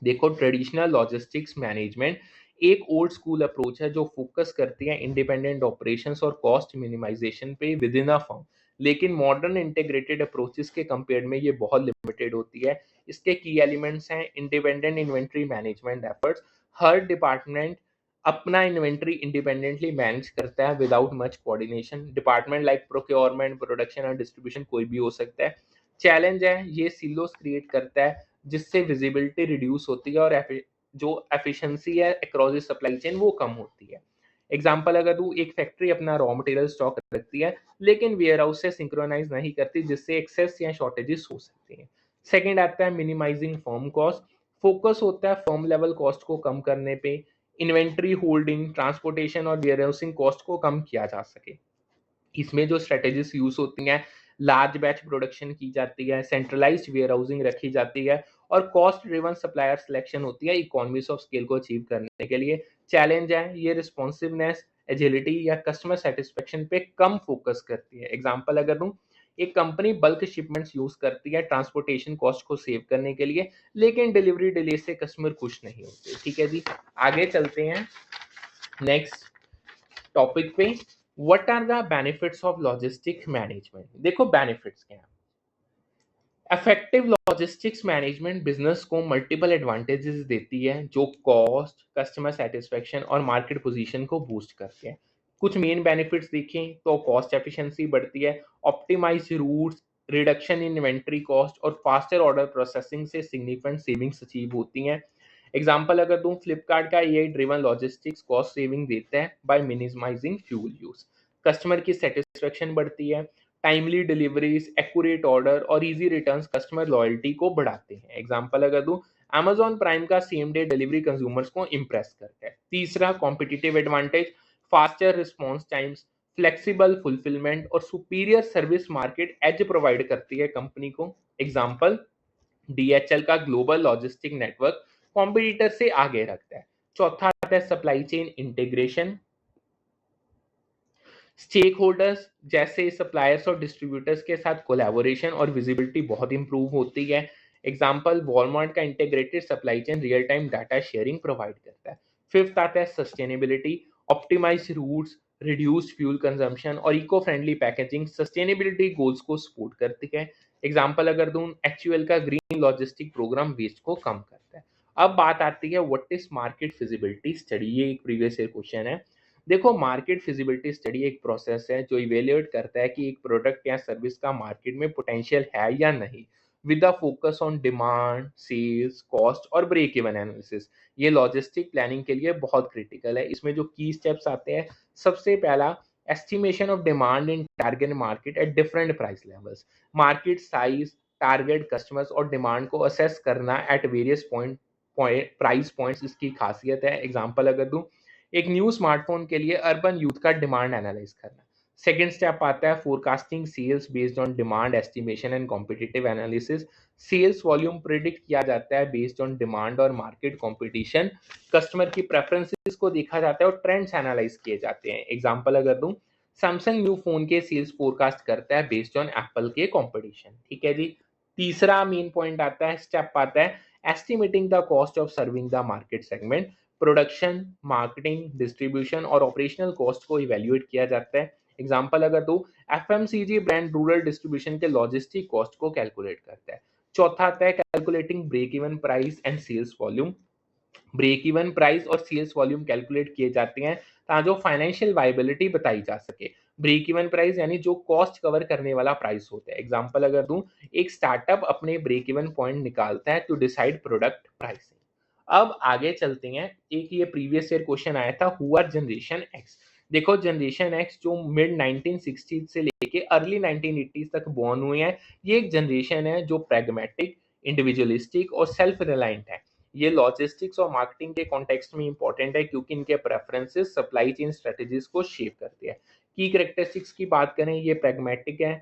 देखो, ट्रेडिशनल लॉजिस्टिक्स मैनेजमेंट एक ओल्ड स्कूल अप्रोच है जो फोकस करती है इंडिपेंडेंट ऑपरेशंस और कॉस्ट मिनिमाइजेशन पे विद इन अ फर्म, लेकिन मॉडर्न इंटीग्रेटेड अप्रोचेस के कंपेयर में ये बहुत लिमिटेड होती है। इसके की एलिमेंट्स हैं इंडिपेंडेंट इन्वेंट्री मैनेजमेंट एफर्ट्स। हर डिपार्टमेंट अपना इन्वेंट्री इंडिपेंडेंटली मैनेज करता है without much coordination. Department like procurement, production और डिस्ट्रीब्यूशन कोई भी हो सकता है। चैलेंज है ये सिलोस क्रिएट करता है जिससे विजिबिलिटी रिड्यूस होती है और जो एफिशिएंसी है अक्रॉस द सप्लाई चेन वो कम होती है। एग्जांपल अगर तू एक फैक्ट्री अपना रॉ मटेरियल स्टॉक रखती है लेकिन वेयर हाउस से सिंक्रोनाइज नहीं करती जिससे एक्सेस या शॉर्टेजेस हो सकती हैं। सेकंड आता है मिनिमाइजिंग फर्म कॉस्ट। फोकस होता है फर्म लेवल कॉस्ट को कम करने पे, इन्वेंट्री होल्डिंग, ट्रांसपोर्टेशन और वेयर हाउसिंग कॉस्ट को कम किया जा सके। इसमें जो स्ट्रेटेजीज यूज होती हैं, लार्ज बैच प्रोडक्शन की जाती है, सेंट्रलाइज्ड वेयर हाउसिंग रखी जाती है और कॉस्ट ड्रिवन सप्लायर सिलेक्शन होती है इकोनॉमीज ऑफ स्केल को अचीव करने के लिए। चैलेंज है ये रिस्पॉन्सिवनेस, एजिलिटी या कस्टमर सेटिस्फेक्शन पे कम फोकस करती है। एग्जांपल अगर दूं, एक कंपनी बल्क शिपमेंट्स यूज करती है ट्रांसपोर्टेशन कॉस्ट को सेव करने के लिए, लेकिन डिलीवरी डिले से कस्टमर खुश नहीं होते। ठीक है जी, आगे चलते हैं नेक्स्ट टॉपिक पे। What are the benefits of logistic management. देखो बेनिफिट्स क्या हैं। इफेक्टिव लॉजिस्टिक्स मैनेजमेंट बिजनेस को मल्टीपल एडवांटेजेस देती है जो कॉस्ट, कस्टमर सेटिस्फेक्शन और मार्केट पोजीशन को बूस्ट करते हैं। कुछ मेन बेनिफिट्स देखें तो कॉस्ट एफिशिएंसी बढ़ती है, optimise routes, reduction in inventory cost और फास्टर ऑर्डर प्रोसेसिंग से सिग्निफिकेंट सेविंग्स अचीव होती हैं। एग्जांपल अगर दूं, फ्लिपकार्ट का AI driven logistics cost saving देता है by minimising fuel use. Customer की सेटिस्फेक्शन बढ़ती है, टाइमली डिलीवरीज, एक्यूरेट ऑर्डर और इजी रिटर्न्स कस्टमर लॉयल्टी को बढ़ाते हैं। एग्जांपल अगर दूं, Amazon प्राइम का सेम डे डिलीवरी कंज्यूमर्स को इंप्रेस करता है। तीसरा competitive advantage, faster response times, flexible fulfilment और superior service market edge provide करती है कंपनी को। एग्जांपल, डीएचएल का ग्लोबल लॉजिस्टिक नेटवर्क कॉम्पिटिटर से आगे रखता है। चौथा आता है supply chain integration. Stakeholders जैसे सप्लायर्स और डिस्ट्रीब्यूटर्स के साथ कोलैबोरेशन और विजिबिलिटी बहुत इंप्रूव होती है। एग्जांपल, वॉलमार्ट का integrated supply chain real time data sharing provide करता है। फिफ्थ आता है sustainability, optimise routes, reduced fuel consumption और eco friendly packaging sustainability goals को सपोर्ट करती है। एग्जांपल अगर दूं, एक्चुअल का ग्रीन लॉजिस्टिक प्रोग्राम वेस्ट को कम करता है। अब बात आती है what is market feasibility study. ये एक प्रीवियस ईयर क्वेश्चन है। देखो, मार्केट फिजिबिलिटी स्टडी एक प्रोसेस है जो इवेल्युएट करता है कि एक प्रोडक्ट या सर्विस का मार्केट में पोटेंशियल है या नहीं, with a focus on demand, sales, cost और ब्रेक इवन एनालिसिस। ये लॉजिस्टिक प्लानिंग के लिए बहुत क्रिटिकल है। इसमें जो की स्टेप्स आते हैं, सबसे पहला estimation of demand in target market at different price levels. Market size, target customers और डिमांड को असेस करना एट वेरियस प्राइस पॉइंट्स इसकी खासियत है। एग्जांपल अगर दूं, एक न्यू स्मार्टफोन के लिए अर्बन यूथ का डिमांड एनालाइज करना। सेकेंड स्टेप आता है forecasting sales based on demand estimation and competitive analysis. Sales volume predict किया जाता है बेस्ड ऑन डिमांड और मार्केट कॉम्पिटिशन। कस्टमर की प्रेफरेंसेस को देखा जाता है और ट्रेंड्स एनालाइज किए जाते हैं। एग्जांपल अगर दूं, सैमसंग न्यू फोन के सेल्स फोरकास्ट करता है बेस्ड ऑन एप्पल के कॉम्पिटिशन। ठीक है जी। तीसरा मेन पॉइंट आता है, स्टेप आता है estimating the cost of serving the market segment. Production, marketing, distribution और ऑपरेशनल कॉस्ट को इवेल्युएट किया जाता है। एग्जांपल अगर दो, एफएमसीजी ब्रांड रूरल डिस्ट्रीब्यूशन के लॉजिस्टिक कॉस्ट को कैलकुलेट करता है। चौथा आता है calculating break even price and sales volume. Break even price और सेल्स वॉल्यूम कैलकुलेट किए जाते हैं ताकि जो फाइनेंशियल वायबिलिटी बताई जा सके। ब्रेक इवन प्राइस यानी जो कॉस्ट कवर करने वाला प्राइस होता है। एग्जांपल अगर दूं, एक स्टार्टअप अपने ब्रेक इवन पॉइंट निकालता है टू डिसाइड प्रोडक्ट प्राइसिंग। अब आगे चलते हैं। एक ये प्रीवियस ईयर क्वेश्चन आया था, हु आर जनरेशन एक्स। देखो, जनरेशन एक्स जो मिड 1960 से लेके अर्ली 1980 तक बॉर्न हुए हैं, ये एक जनरेशन है जो प्रैग्मेटिक, इंडिविजुअलिस्टिक और सेल्फ रिलायंट है। ये लॉजिस्टिक्स और मार्केटिंग के कॉन्टेक्स्ट में इंपॉर्टेंट है क्योंकि इनके प्रेफरेंसेस सप्लाई चेन स्ट्रेटेजीज को शेप करते हैं। की कैरेक्टरिस्टिक्स की बात करें, ये प्रैग्मेटिक है,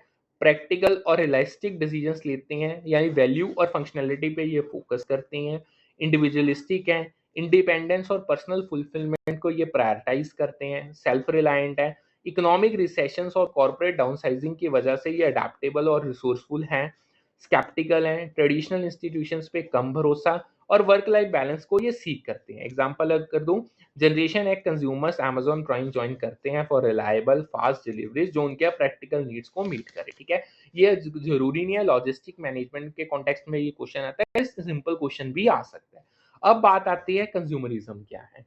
प्रैक्टिकल और रियलिस्टिक डिसीजंस लेते हैं, यानी वैल्यू और फंक्शनैलिटी पे ये फोकस करते हैं। इंडिविजुअलिस्टिक है, इंडिपेंडेंस और पर्सनल फुलफिलमेंट को ये प्रायोरिटाइज करते हैं। सेल्फ रिलायंट है, इकोनॉमिक रिसेशंस और कॉर्पोरेट डाउनसाइजिंग की वजह से ये अडेप्टेबल और रिसोर्सफुल हैं। स्केप्टिकल हैं, ट्रेडिशनल इंस्टीट्यूशंस पे कम भरोसा और वर्क लाइफ बैलेंस को ये सीख करते हैं। एग्जाम्पल अगर दूं, generation x consumers Amazon prime join करते हैं फॉर रिलायबल फास्ट डिलीवरीज जो उनके प्रैक्टिकल नीड्स को मीट करे। ठीक है, ये जरूरी नहीं है लॉजिस्टिक मैनेजमेंट के कॉन्टेक्स्ट में ये क्वेश्चन आता है, सिंपल क्वेश्चन भी आ सकता है। अब बात आती है कंज्यूमरिज्म क्या है।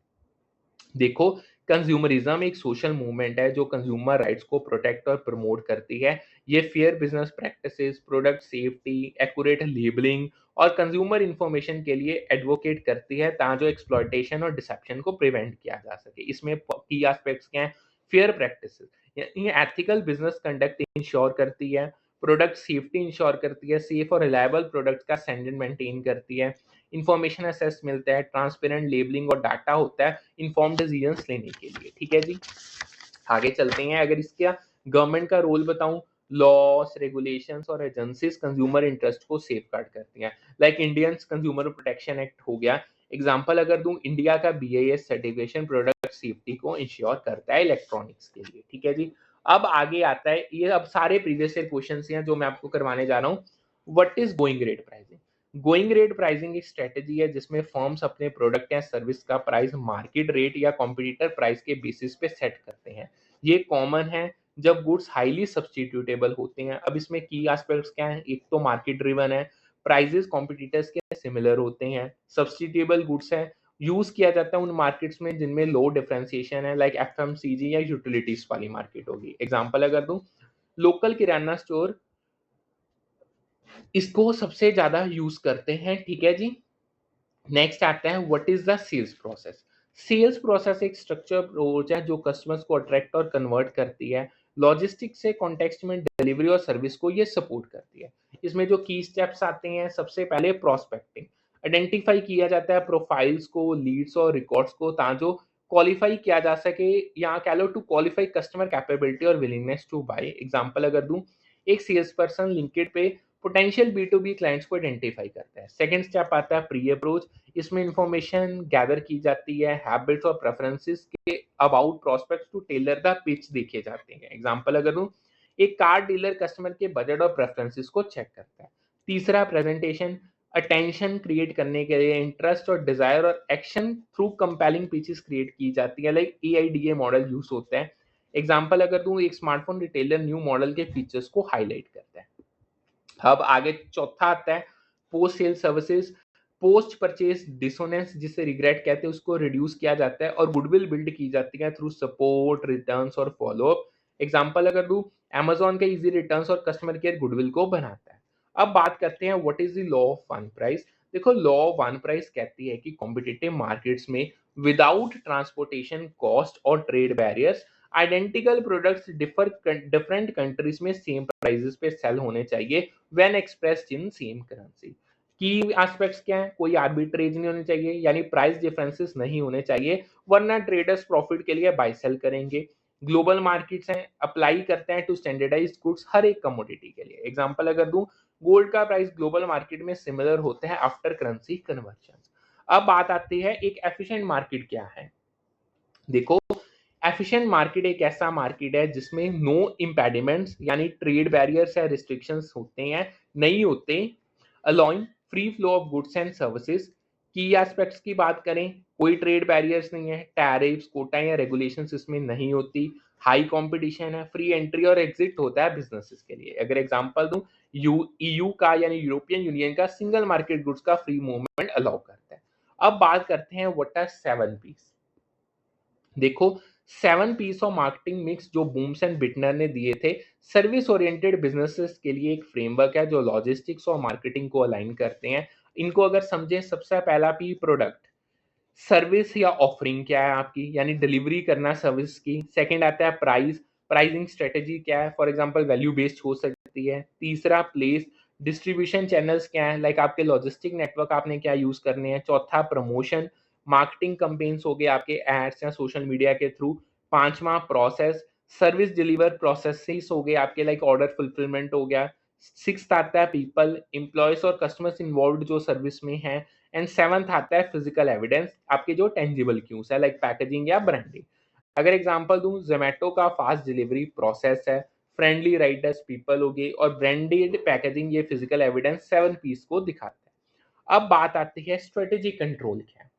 देखो, कंज्यूमरिज्म एक सोशल मूवमेंट है जो कंज्यूमर राइट्स को प्रोटेक्ट और प्रमोट करती है। ये fair business practices, product safety, accurate labelling और कंज्यूमर इंफॉर्मेशन के लिए एडवोकेट करती है ताकि जो एक्सप्लॉयटेशन और डिसेप्शन को प्रिवेंट किया जा सके। इसमें की एस्पेक्ट्स क्या हैं? फेयर प्रैक्टिसेस, ये एथिकल बिजनेस कंडक्ट इंश्योर करती है, प्रोडक्ट सेफ्टी इंश्योर करती है, सेफ और रिलायबल प्रोडक्ट्स का स्टैंडर्ड मेंटेन करती है, इंफॉर्मेशन एसेस मिलता है, ट्रांसपेरेंट लेबलिंग और डाटा होता है इन्फॉर्म डिसीजंस लेने के लिए। ठीक है जी, आगे चलते हैं। अगर इसका गवर्नमेंट का रोल बताऊं, लॉस, रेगुलेशंस और एजेंसीज कंज्यूमर इंटरेस्ट को सेफगार्ड करती हैं। Like Indian consumer protection act हो गया। एग्जांपल अगर दूं, इंडिया का बीआईएस सर्टिफिकेशन प्रोडक्ट सेफ्टी को इंश्योर करता है इलेक्ट्रॉनिक्स के लिए। ठीक है जी, अब आगे आता है, ये अब सारे प्रीवियस ईयर क्वेश्चन हैं जो मैं आपको करवाने जा रहा हूँ। What is going rate pricing? Going rate pricing एक स्ट्रेटेजी है जिसमें फर्म्स अपने प्रोडक्ट या सर्विस का प्राइस मार्केट रेट या कॉम्पिटिटर प्राइस के बेसिस पे सेट करते हैं। ये कॉमन है जब गुड्स हाईली सब्सटीट्यूटेबल होते हैं। अब इसमें की एस्पेक्ट्स क्या हैं? एक तो मार्केट ड्रिवन है, प्राइसेस कॉम्पिटिटर्स के सिमिलर होते हैं, सब्सटीट्यूटेबल गुड्स हैं, यूज किया जाता है उन मार्केट्स में जिनमें लो डिफरेंशिएशन है, लाइक एफएमसीजी या यूटिलिटीज वाली मार्केट होगी। एग्जांपल अगर दूं, लोकल किराना स्टोर इसको सबसे ज्यादा यूज करते हैं। ठीक है जी, नेक्स्ट आता है what is the sales process. Sales process एक स्ट्रक्चर अप्रोच है जो कस्टमर्स को अट्रैक्ट और कन्वर्ट करती है। लॉजिस्टिक्स से कॉन्टेक्स्ट में डिलीवरी और सर्विस को ये सपोर्ट करती है। इसमें जो की स्टेप्स आते हैं, सबसे पहले प्रोस्पेक्टिंग, आइडेंटिफाई किया जाता है प्रोफाइल्स को, लीड्स और रिकॉर्ड्स को ताकि जो क्वालिफाई किया जा सके, यहाँ कह लो टू क्वालिफाई कस्टमर कैपेबिलिटी और विलिंगनेस टू बाय। एग्जांपल अगर दूं, एक सेल्स पर्सन लिंक्डइन पे potential B to B clients को आइडेंटिफाई करता है। सेकंड स्टेप आता है प्री अप्रोच। इसमें इंफॉर्मेशन गैदर की जाती है, हैबिट्स और प्रेफरेंसेस के about prospects to tailor the pitch देखे जाते हैं। एग्जांपल अगर दूं, एक कार डीलर कस्टमर के बजट और प्रेफरेंसेस को चेक करता है। तीसरा प्रेजेंटेशन, अटेंशन क्रिएट करने के लिए इंटरेस्ट और डिजायर और action through compelling pitches create की जाती है, लाइक एआईडीए मॉडल यूज होता है। एग्जांपल अगर दूं, एक स्मार्टफोन रिटेलर न्यू मॉडल के फीचर्स को हाईलाइट करता है। अब आगे चौथा आता है post sale services. Post purchase dissonance जिसे रिग्रेट कहते हैं उसको रिड्यूस किया जाता है और गुडविल बिल्ड की जाती है थ्रू सपोर्ट, रिटर्न्स और फॉलोअप। एग्जांपल अगर दूं, अमेजॉन का इजी रिटर्न्स और कस्टमर केयर गुडविल को बनाता है। अब बात करते हैं what is the law of one price. देखो, लॉ ऑफ वन प्राइस कहती है कि कॉम्पिटिटिव मार्केट्स में विदाउट ट्रांसपोर्टेशन कॉस्ट और trade barriers identical products different countries में सेम प्राइसेस पे सेल होने चाहिए when expressed in same currency. की एस्पेक्ट्स क्या है? कोई आर्बिट्रेज नहीं होने चाहिए, यानी प्राइस डिफरेंसेस नहीं होने चाहिए, वरना ट्रेडर्स प्रॉफिट के लिए बाय सेल करेंगे। ग्लोबल मार्केट्स हैं, अप्लाई करते हैं टू स्टैंडर्डाइज्ड गुड्स हर एक कमोडिटी के लिए। एग्जांपल अगर दूं, गोल्ड का प्राइस ग्लोबल मार्केट में सिमिलर होता है आफ्टर करेंसी कन्वर्जन। अब बात आती है एक एफिशिएंट मार्केट क्या है। देखो, एफिशिएंट मार्केट एक ऐसा मार्केट है जिसमें नो इम्पेडिमेंट्स यानी ट्रेड बैरियर्स या रिस्ट्रिक्शंस होते हैं, नहीं होते, allowing free flow of goods and services. की एस्पेक्ट्स की बात करें, कोई ट्रेड बैरियर्स नहीं है, टैरिफ्स, कोटा या रेगुलेशंस इसमें नहीं होती, हाई कंपटीशन है, फ्री एंट्री और एग्जिट होता है बिजनेसेस के लिए। अगर एग्जांपल दूं, ईयू का यानी यूरोपियन यूनियन का सिंगल मार्केट गुड्स का फ्री मूवमेंट अलाउ करता है। अब बात करते हैं व्हाट आर 7 पीस। देखो, 7 पीस ऑफ मार्केटिंग मिक्स जो बूम्स एंड बिटनर ने दिए थे, सर्विस ओरिएंटेड बिजनेसेस के लिए एक फ्रेमवर्क है जो लॉजिस्टिक्स और मार्केटिंग को अलाइन करते हैं। इनको अगर समझें, सबसे पहला पी प्रोडक्ट, सर्विस या ऑफरिंग क्या है आपकी, यानी डिलीवरी करना सर्विस की। सेकंड आता है प्राइस, प्राइसिंग स्ट्रेटेजी क्या है, फॉर एग्जांपल वैल्यू बेस्ड हो सकती है। तीसरा प्लेस, डिस्ट्रीब्यूशन चैनल्स क्या है, लाइक आपके लॉजिस्टिक नेटवर्क आपने क्या यूज करने हैं। चौथा प्रमोशन, मार्केटिंग कैंपेन्स हो गए आपके एड्स या सोशल मीडिया के थ्रू। पांचवा प्रोसेस, सर्विस डिलीवर प्रोसेसेस हो गए आपके, लाइक ऑर्डर फुलफिलमेंट हो गया। सिक्स्थ आता है पीपल, एम्प्लॉयज और कस्टमर्स इन्वॉल्व जो सर्विस में हैं। एंड सेवंथ आता है फिजिकल एविडेंस, आपके जो टेंजिबल क्यूज है, लाइक पैकेजिंग या ब्रांडिंग। अगर एग्जांपल दूं, जोमेटो का फास्ट डिलीवरी प्रोसेस है, फ्रेंडली राइडर्स पीपल हो गए और ब्रांडेड पैकेजिंग, ये फिजिकल एविडेंस 7 पीस को दिखाता है। अब बात आती है स्ट्रेटेजी कंट्रोल क्या है।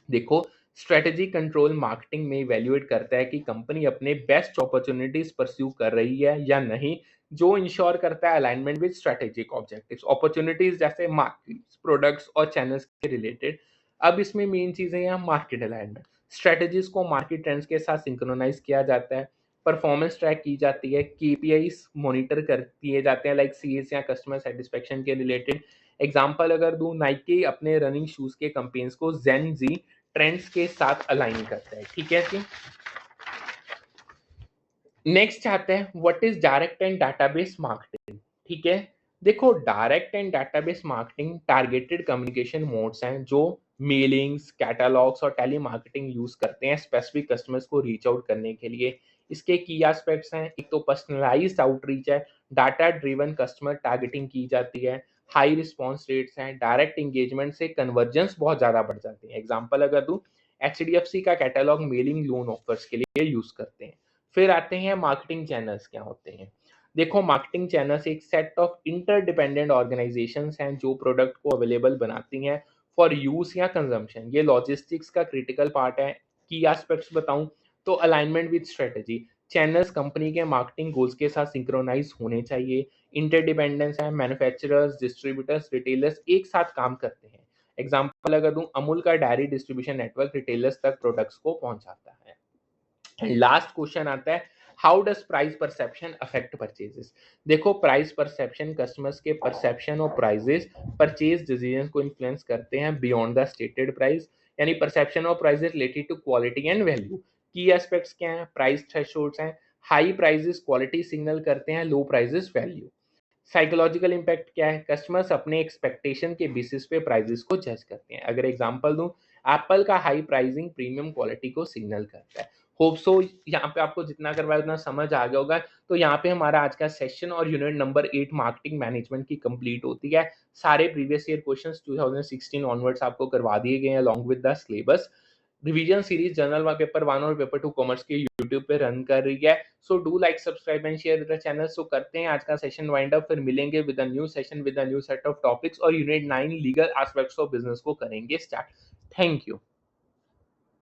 देखो, स्ट्रेटेजी कंट्रोल मार्केटिंग में इवैल्यूएट करता है कि कंपनी अपने बेस्ट अपॉर्चुनिटीज परस्यू कर रही है या नहीं, जो इंश्योर करता है alignment with strategic objectives. Opportunities जैसे मार्केट्स, प्रोडक्ट्स और चैनल्स के रिलेटेड। अब इसमें मेन चीजें हैं मार्केट अलाइनमेंट। स्ट्रेटेजीज को मार्केट ट्रेंड्स के साथ सिंक्रोनाइज किया जाता है, परफॉर्मेंस ट्रैक की जाती है, केपीआईस मॉनिटर कर किए जाते हैं लाइक सीएस या कस्टमर सेटिस्फेक्शन के रिलेटेड। एग्जाम्पल अगर दूं, नाइकी अपने रनिंग शूज के कंपेन्स को जेन जी ट्रेंड्स के साथ अलाइन करता है। ठीक है जी। नेक्स्ट आते हैं what is direct and database marketing. ठीक है, देखो direct and database marketing targeted communication modes हैं जो मेलिंग्स, कैटलॉग्स और टेली मार्केटिंग यूज करते हैं स्पेसिफिक कस्टमर्स को रीच आउट करने के लिए। इसके की एस्पेक्ट्स हैं, एक तो पर्सनलाइज्ड आउटरीच है, डाटा ड्रिवन कस्टमर टारगेटिंग की जाती है, हाई रिस्पॉन्स रेट्स हैं, डायरेक्ट इंगेजमेंट से कन्वर्जेंस बहुत ज्यादा बढ़ जाती है। एग्जाम्पल अगर दूं, एचडीएफसी का कैटलॉग मेलिंग लोन ऑफर्स के लिए यूज करते हैं। फिर आते हैं मार्केटिंग चैनल्स क्या होते हैं। देखो, मार्केटिंग चैनल्स एक सेट ऑफ इंटरडिपेंडेंट ऑर्गेनाइजेशंस हैं जो प्रोडक्ट को अवेलेबल बनाती हैं फॉर यूज या कंजम्पशन। ये लॉजिस्टिक्स का क्रिटिकल पार्ट है। की एस्पेक्ट्स बताऊं तो alignment with strategy, channels company के मार्केटिंग गोल्स के साथ सिंक्रोनाइज होने चाहिए। इंटरडिपेंडेंस है, मैन्युफैक्चरर्स, डिस्ट्रीब्यूटर्स, रिटेलर्स एक साथ काम करते हैं। एग्जाम्पल अगर दूं, अमूल का डायरी डिस्ट्रीब्यूशन नेटवर्क रिटेलर्स तक प्रोडक्ट्स को पहुंचाता है। लास्ट क्वेश्चन आता है how does price perception affect purchases. देखो, प्राइस परसेप्शन कस्टमर्स के परसेप्शन और प्राइजेस परचेज डिसीजन को इन्फ्लुएंस करते हैं बियॉन्ड द स्टेटेड प्राइस। यानी परसेप्शन और prices related to quality and value. Key aspects क्या हैं, प्राइस थ्रेशोल्ड्स हैं, हाई प्राइजेस क्वालिटी सिग्नल करते हैं, low prices value. Psychological impact क्या है, कस्टमर्स अपने एक्सपेक्टेशन के बेसिस पे प्राइजेस को जज करते हैं। अगर एग्जांपल दूं, एप्पल का हाई प्राइसिंग प्रीमियम क्वालिटी को सिग्नल करता है। होप सो यहाँ पे आपको जितना करवाया उतना समझ आ गया होगा। तो यहाँ पे हमारा आज का सेशन और यूनिट नंबर 8 मार्केटिंग मैनेजमेंट की कंप्लीट होती है। सारे प्रीवियस ईयर क्वेश्चंस 2016 ऑनवर्ड्स आपको करवा दिए गए हैं along with the syllabus. Revision series general paper 1 और पेपर 2 कॉमर्स के यूट्यूब पे रन कर रही है। So do like, subscribe and share the channel. So करते हैं आज का सेशन वाइंड अप, फिर मिलेंगे with a new session with a new set of topics और unit 9 legal aspects of business को करेंगे स्टार्ट। Thank you.